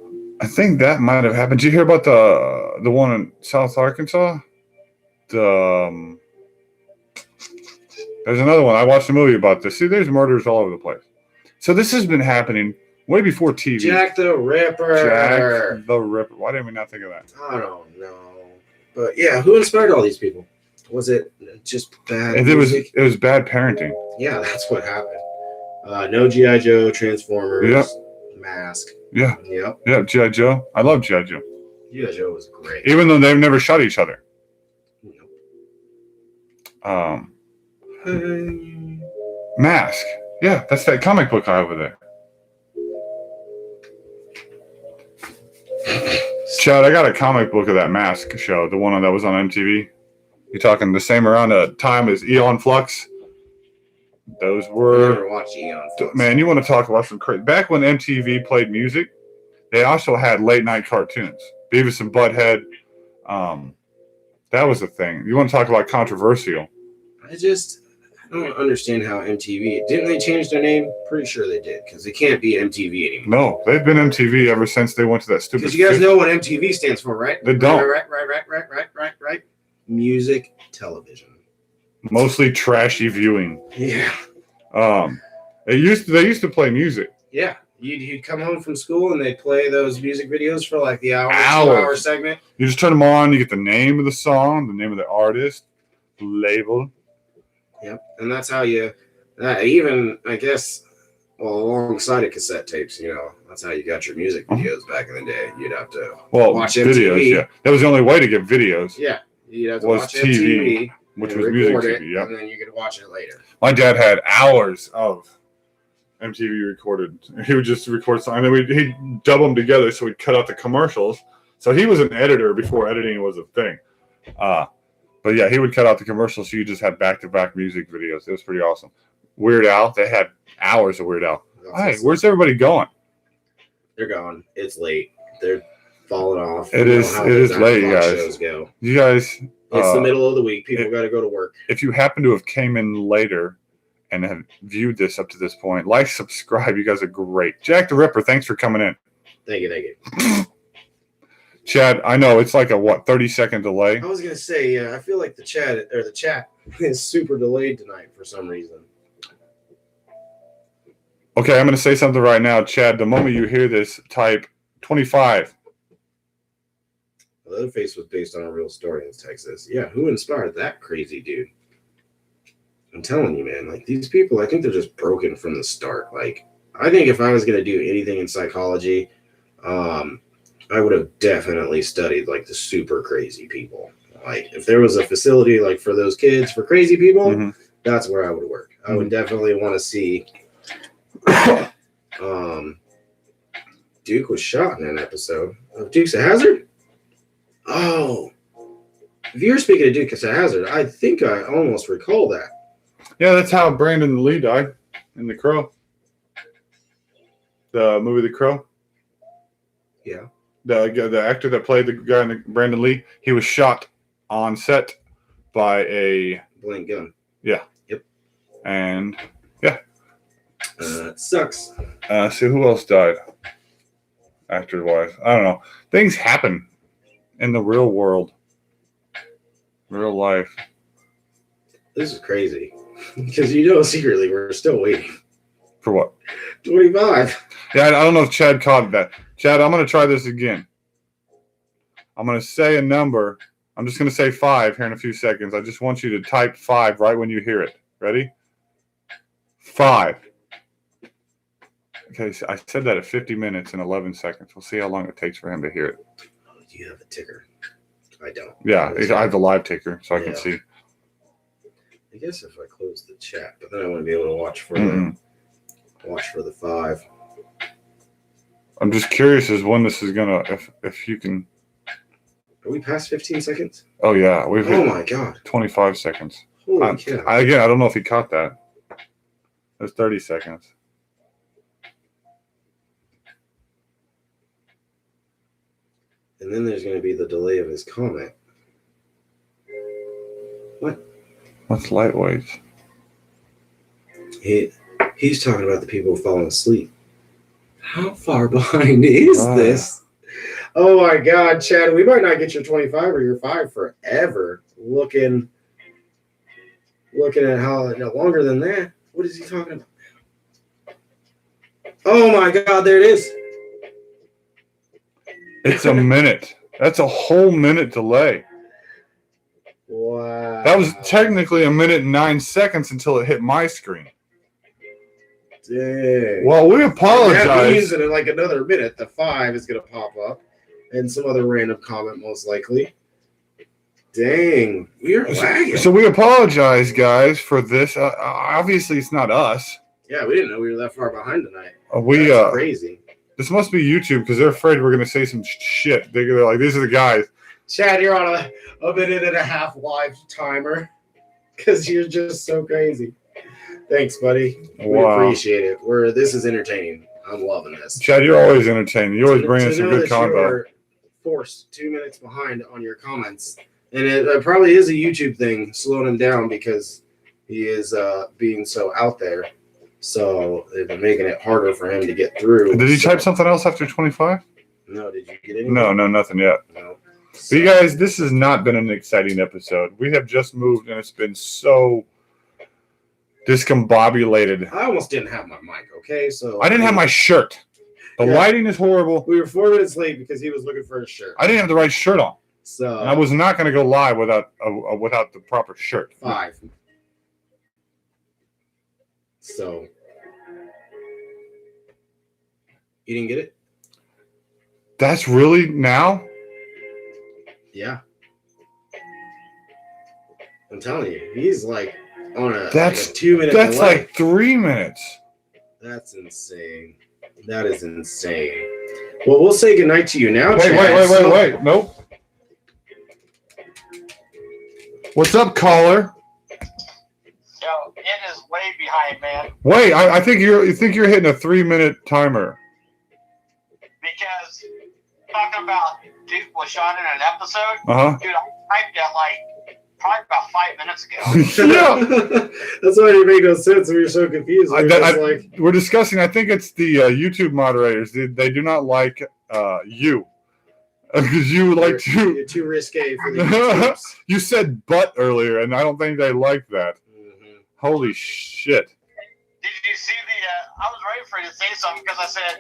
I think that might have happened. Did you hear about the one in South Arkansas? There's another one. I watched a movie about this. See, there's murders all over the place. So this has been happening way before TV. Jack the Ripper. Jack the Ripper. Why didn't we not think of that? I don't know. But yeah, who inspired all these people? Was it just bad music? It was bad parenting. Yeah, that's what happened. No G.I. Joe, Transformers, yep. Mask. Yeah. Yep. Yeah, G.I. Joe. I love G.I. Joe. G.I. Joe was great. Even though they've never shot each other. Nope. Mask. Yeah, that's that comic book guy over there. Chad, I got a comic book of that Mask show, the one that was on MTV. You talking the same around the time as Eon Flux? Those were. I never watched Eon Flux. Man, you want to talk about some crazy. Back when MTV played music, they also had late night cartoons. Beavis and Butthead. That was a thing. You want to talk about controversial? I don't understand how MTV. Didn't they change their name? Pretty sure they did, because they can't be MTV anymore. No, they've been MTV ever since they went to that stupid. Because you guys know what MTV stands for, right? They don't. Right. Music television. Mostly trashy viewing. Yeah. They used to play music. Yeah. You'd come home from school and they'd play those music videos for like the hour, 2-hour segment. You just turn them on, you get the name of the song, the name of the artist, the label. Yep. And that's how you, even, I guess, well, alongside of cassette tapes, that's how you got your music videos back in the day. You'd have to watch MTV. Videos, yeah. That was the only way to get videos. Yeah. You'd have to watch TV, which was music TV, yeah. And then you could watch it later. My dad had hours of MTV recorded. He would just record something, and then he'd dub them together, so we'd cut out the commercials. So he was an editor before editing was a thing. But yeah, he would cut out the commercials, so you just had back-to-back music videos. It was pretty awesome. Weird Al, they had hours of Weird Al. Hey, where's everybody going? They're gone. It's late. They're falling off. It is late, you guys. You guys. It's the middle of the week. People got to go to work. If you happen to have came in later and have viewed this up to this point, like, subscribe. You guys are great. Jack the Ripper, thanks for coming in. Thank you. Chad, I know it's like a 30-second delay. I was gonna say, yeah, I feel like the chat is super delayed tonight for some reason. Okay, I'm gonna say something right now, Chad. The moment you hear this, type 25. Leatherface was based on a real story in Texas. Yeah, who inspired that crazy dude? I'm telling you, man, like these people, I think they're just broken from the start. Like, I think if I was going to do anything in psychology, I would have definitely studied like the super crazy people. Like, if there was a facility like for those kids, for crazy people, that's where I would work. I would definitely want to see. Duke was shot in an episode of Dukes of Hazzard. Oh, if you're speaking of Dukes of Hazzard, I think I almost recall that. Yeah, that's how Brandon Lee died in The Crow. The movie The Crow. Yeah. The actor that played the guy in Brandon Lee, he was shot on set by a blank gun. Yeah. Yep. And yeah. It sucks. See who else died? Actor wise, I don't know. Things happen in the real world, real life. This is crazy because secretly we're still waiting. For what? 25. Yeah, I don't know if Chad caught that. Chad, I'm going to try this again. I'm going to say a number. I'm just going to say 5 here in a few seconds. I just want you to type 5 right when you hear it. Ready? 5. Okay, so I said that at 50 minutes and 11 seconds. We'll see how long it takes for him to hear it. Oh, do you have a ticker? I don't. Yeah, I have the live ticker, so I can see. I guess if I close the chat, but then I want to be able to watch for the 5. I'm just curious as when this is gonna, if you can. Are we past 15 seconds? Oh yeah, we've hit my god, 25 seconds. Holy cow! I don't know if he caught that. That's 30 seconds. And then there's going to be the delay of his comment. What? What's lightweights? He's talking about the people falling asleep. How far behind is this? Oh my god, Chad, we might not get your 25 or your 5 forever. Looking at how longer than that. What is he talking about? Oh my god, there it is. It's a minute. That's a whole minute delay. Wow. That was technically a minute and 9 seconds until it hit my screen. Dang. Well, we apologize. That means that in like another minute, the 5 is going to pop up. And some other random comment, most likely. Dang. We are lagging. So we apologize, guys, for this. Obviously, it's not us. Yeah, we didn't know we were that far behind tonight. That's crazy. This must be YouTube because they're afraid we're going to say some shit. They're like, these are the guys. Chad, you're on a minute and a half live timer because you're just so crazy. Thanks, buddy. We appreciate it. This is entertaining. I'm loving this. Chad, you're always entertaining. You always bring in some good content. You're forced 2 minutes behind on your comments. And it probably is a YouTube thing slowing him down because he is being so out there. So they've been making it harder for him to get through. Did he type something else after 25? No, did you get anything? No, nothing yet. No. But you guys, this has not been an exciting episode. We have just moved, and it's been so discombobulated. I almost didn't have my mic, okay? So I didn't have my shirt. The lighting is horrible. We were 4 minutes late because he was looking for his shirt. I didn't have the right shirt on. So and I was not going to go live without the proper shirt. 5. So you didn't get it? That's really now? Yeah. I'm telling you, he's like on a 2-minute That's delay. like 3 minutes. That's insane. That is insane. Well, we'll say goodnight to you now, Chad. Wait. Nope. What's up, caller? Yo, it is way behind, man. Wait, I think you're hitting a 3-minute timer. Because talking about Duke was shot in an episode, dude, I typed that like probably about 5 minutes ago. Yeah, that's why it made no sense. We were so confused. We're discussing. I think it's the YouTube moderators. They do not like you because you like you're too risque for the YouTubes. You said "but" earlier, and I don't think they like that. Mm-hmm. Holy shit! Did you see I was ready for you to say something because I said,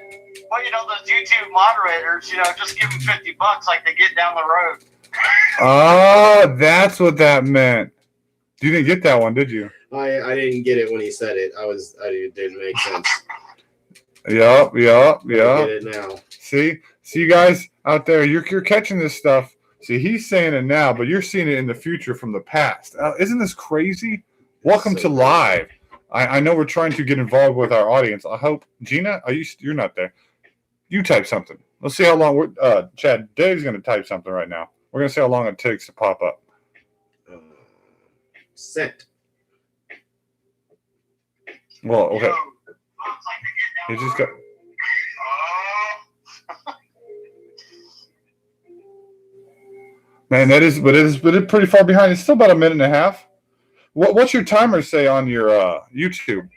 well, those YouTube moderators, just give them $50 like they get down the road. Oh, that's what that meant. You didn't get that one, did you? I didn't get it when he said it. It didn't make sense. Yup. I get it now. See, you guys out there, you're catching this stuff. See, he's saying it now, but you're seeing it in the future from the past. Isn't this crazy? Welcome to live. I know we're trying to get involved with our audience. I hope, Gina, you're not there. You type something. Let's see how long Chad, Dave's going to type something right now. We're going to see how long it takes to pop up. Sent. Well, okay. Yo, looks like He they get just down. got. Man, but it's pretty far behind. It's still about a minute and a half. What's your timer say on your YouTube?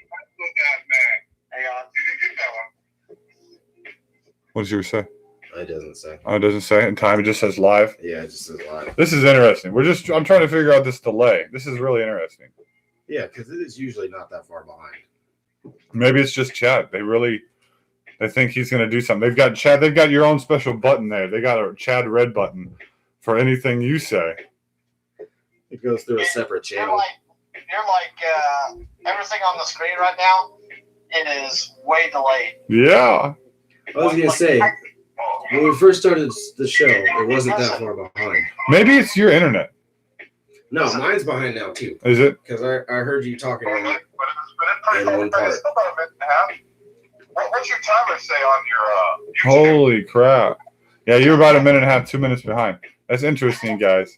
Hang on. What does yours say? It doesn't say. Oh, it doesn't say in time. It just says live. Yeah, it just says live. This is interesting. I'm trying to figure out this delay. This is really interesting. Yeah, because it is usually not that far behind. Maybe it's just Chad. They think he's going to do something. They've got Chad. They've got your own special button there. They got a Chad red button for anything you say. It goes through a separate channel. You're like everything on the screen right now. It is way delayed. Yeah. I was going to say, when we first started the show, it wasn't that far behind. Maybe it's your internet. No, mine's behind now, too. Is it? Because I heard you talking in one part. What's your timer say on your Holy crap. Yeah, you're about a minute and a half, 2 minutes behind. That's interesting, guys.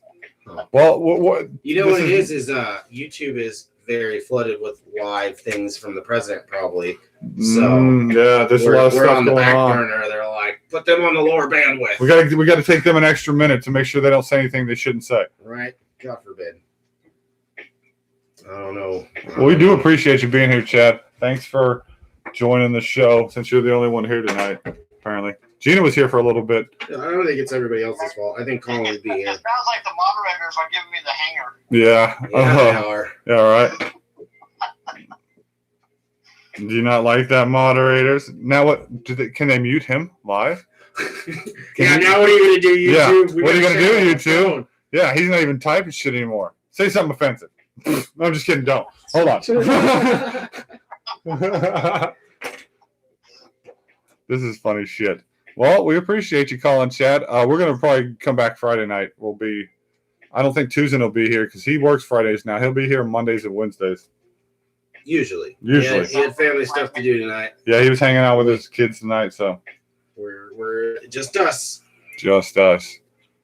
Well, what You know what it is YouTube is very flooded with live things from the president, probably. So yeah, there's a lot of we're stuff on the going back on. burner. They're like, put them on the lower bandwidth. We got to take them an extra minute to make sure they don't say anything they shouldn't say. Right? God forbid. I don't know. Well, we do appreciate you being here, Chad. Thanks for joining the show since you're the only one here tonight, apparently. Gina was here for a little bit. I don't think it's everybody else's fault. I think Colin would be It here. sounds like the moderators are giving me the hanger. Yeah. Yeah, they are. Yeah, all right. Do you not like that, moderators? Now what? Can they mute him live? Yeah, now what are you going to do, YouTube? Yeah. What are you going to do, YouTube? Yeah, he's not even typing shit anymore. Say something offensive. No, I'm just kidding. Don't. Hold on. This is funny shit. Well, we appreciate you calling, Chad. We're going to probably come back Friday night. I don't think Tuesday will be here because he works Fridays now. He'll be here Mondays and Wednesdays. Usually. Usually. He had family stuff to do tonight. Yeah, he was hanging out with his kids tonight, so. We're just us. Just us.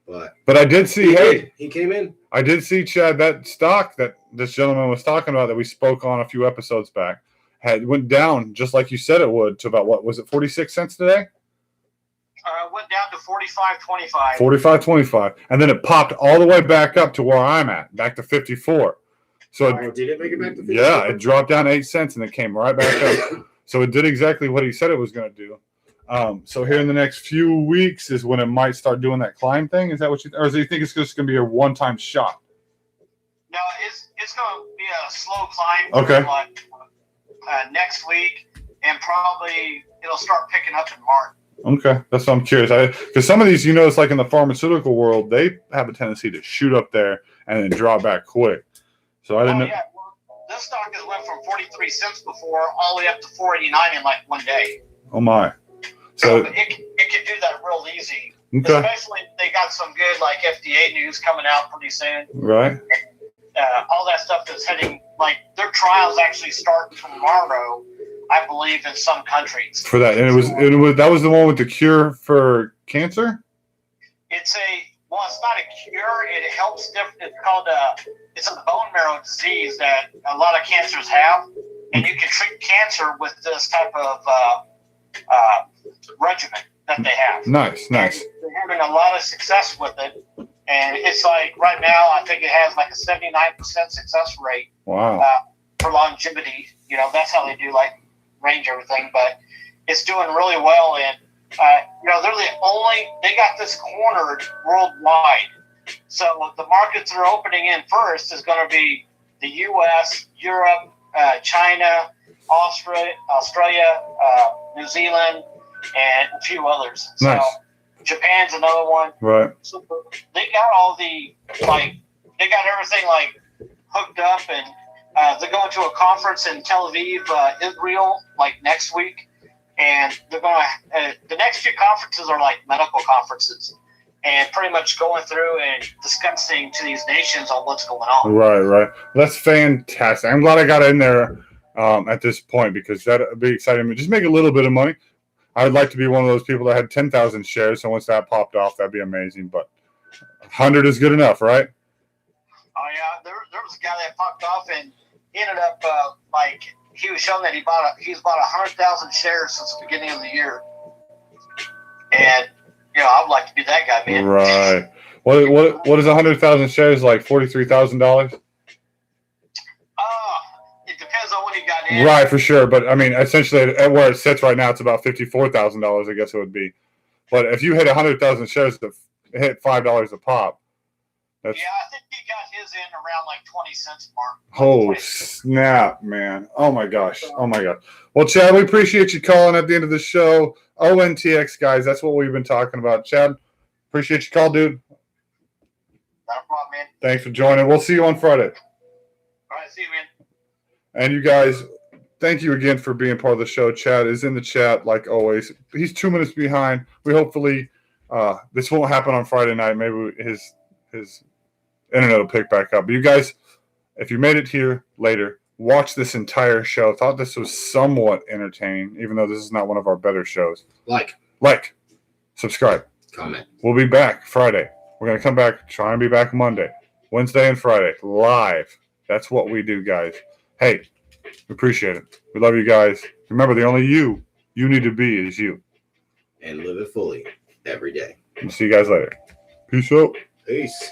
But I did see, he came in. I did see, Chad, that stock that this gentleman was talking about that we spoke on a few episodes back went down just like you said it would to about, what was it, 46 cents today? Went down to 45.25. 45.25, and then it popped all the way back up to where I'm at, back to 54. So Did it make it back to 50? yeah, it dropped down 8 cents and it came right back up. So it did exactly what he said it was going to do. So here in the next few weeks is when it might start doing that climb thing. Is that what or do you think it's just going to be a one-time shot? No, it's going to be a slow climb. Okay. Like, next week, and probably it'll start picking up in March. Okay, that's what I'm curious. Because some of these, it's like in the pharmaceutical world, they have a tendency to shoot up there and then drop back quick. So I didn't know. Yeah. Well, this stock has went from 43 cents before all the way up to 4.89 in like one day. Oh my! So it can do that real easy. okay, Especially they got some good like FDA news coming out pretty soon. right? All that stuff is heading like their trials actually start tomorrow, I believe, in some countries. For that, and it was that was the one with the cure for cancer. It's not a cure. It helps. It's called it's a bone marrow disease that a lot of cancers have, and you can treat cancer with this type of regimen that they have. Nice. And they're having a lot of success with it, and it's like right now I think it has like a 79% success rate. Wow. For longevity. That's how they do like range everything, but it's doing really well, and they got this cornered worldwide. So the markets they're opening in first is going to be the U.S., Europe, China, Australia, New Zealand, and a few others. Nice. So Japan's another one. Right. So they got all they got everything like hooked up, and they're going to a conference in Tel Aviv, Israel, like next week. And they're going to, the next few conferences are like medical conferences, and pretty much going through and discussing to these nations on what's going on. Right. That's fantastic. I'm glad I got in there at this point because that would be exciting. Just make a little bit of money. I would like to be one of those people that had 10,000 shares. So once that popped off, that'd be amazing. But 100 is good enough, right? Oh, yeah. There was a guy that popped off and ended up he was showing that he's bought 100,000 shares since the beginning of the year, and I would like to be that guy, man. Right. What is 100,000 shares like? $43,000. It depends on when he got in. Right, for sure. But I mean, essentially, at where it sits right now, it's about $54,000. I guess it would be. But if you hit 100,000 shares to hit $5 a pop, that's I think he got his in around like 20 cents mark. oh snap, man! Oh my gosh! Oh my god! Well, Chad, we appreciate you calling at the end of the show. ONTX guys, that's what we've been talking about. Chad, appreciate your call, dude. Not a problem, man. Thanks for joining. We'll see you on Friday. All right, see you, man. And you guys, thank you again for being part of the show. Chad is in the chat like always. He's 2 minutes behind. We hopefully this won't happen on Friday night. Maybe his internet will pick back up. But you guys, if you made it here later, watch this entire show. Thought this was somewhat entertaining, even though this is not one of our better shows. Like, subscribe. comment. We'll be back Friday. We're going to come back, try and be back Monday, Wednesday, and Friday, live. That's what we do, guys. Hey, we appreciate it. We love you guys. Remember, the only you need to be is you. And live it fully every day. We'll see you guys later. Peace out. Peace.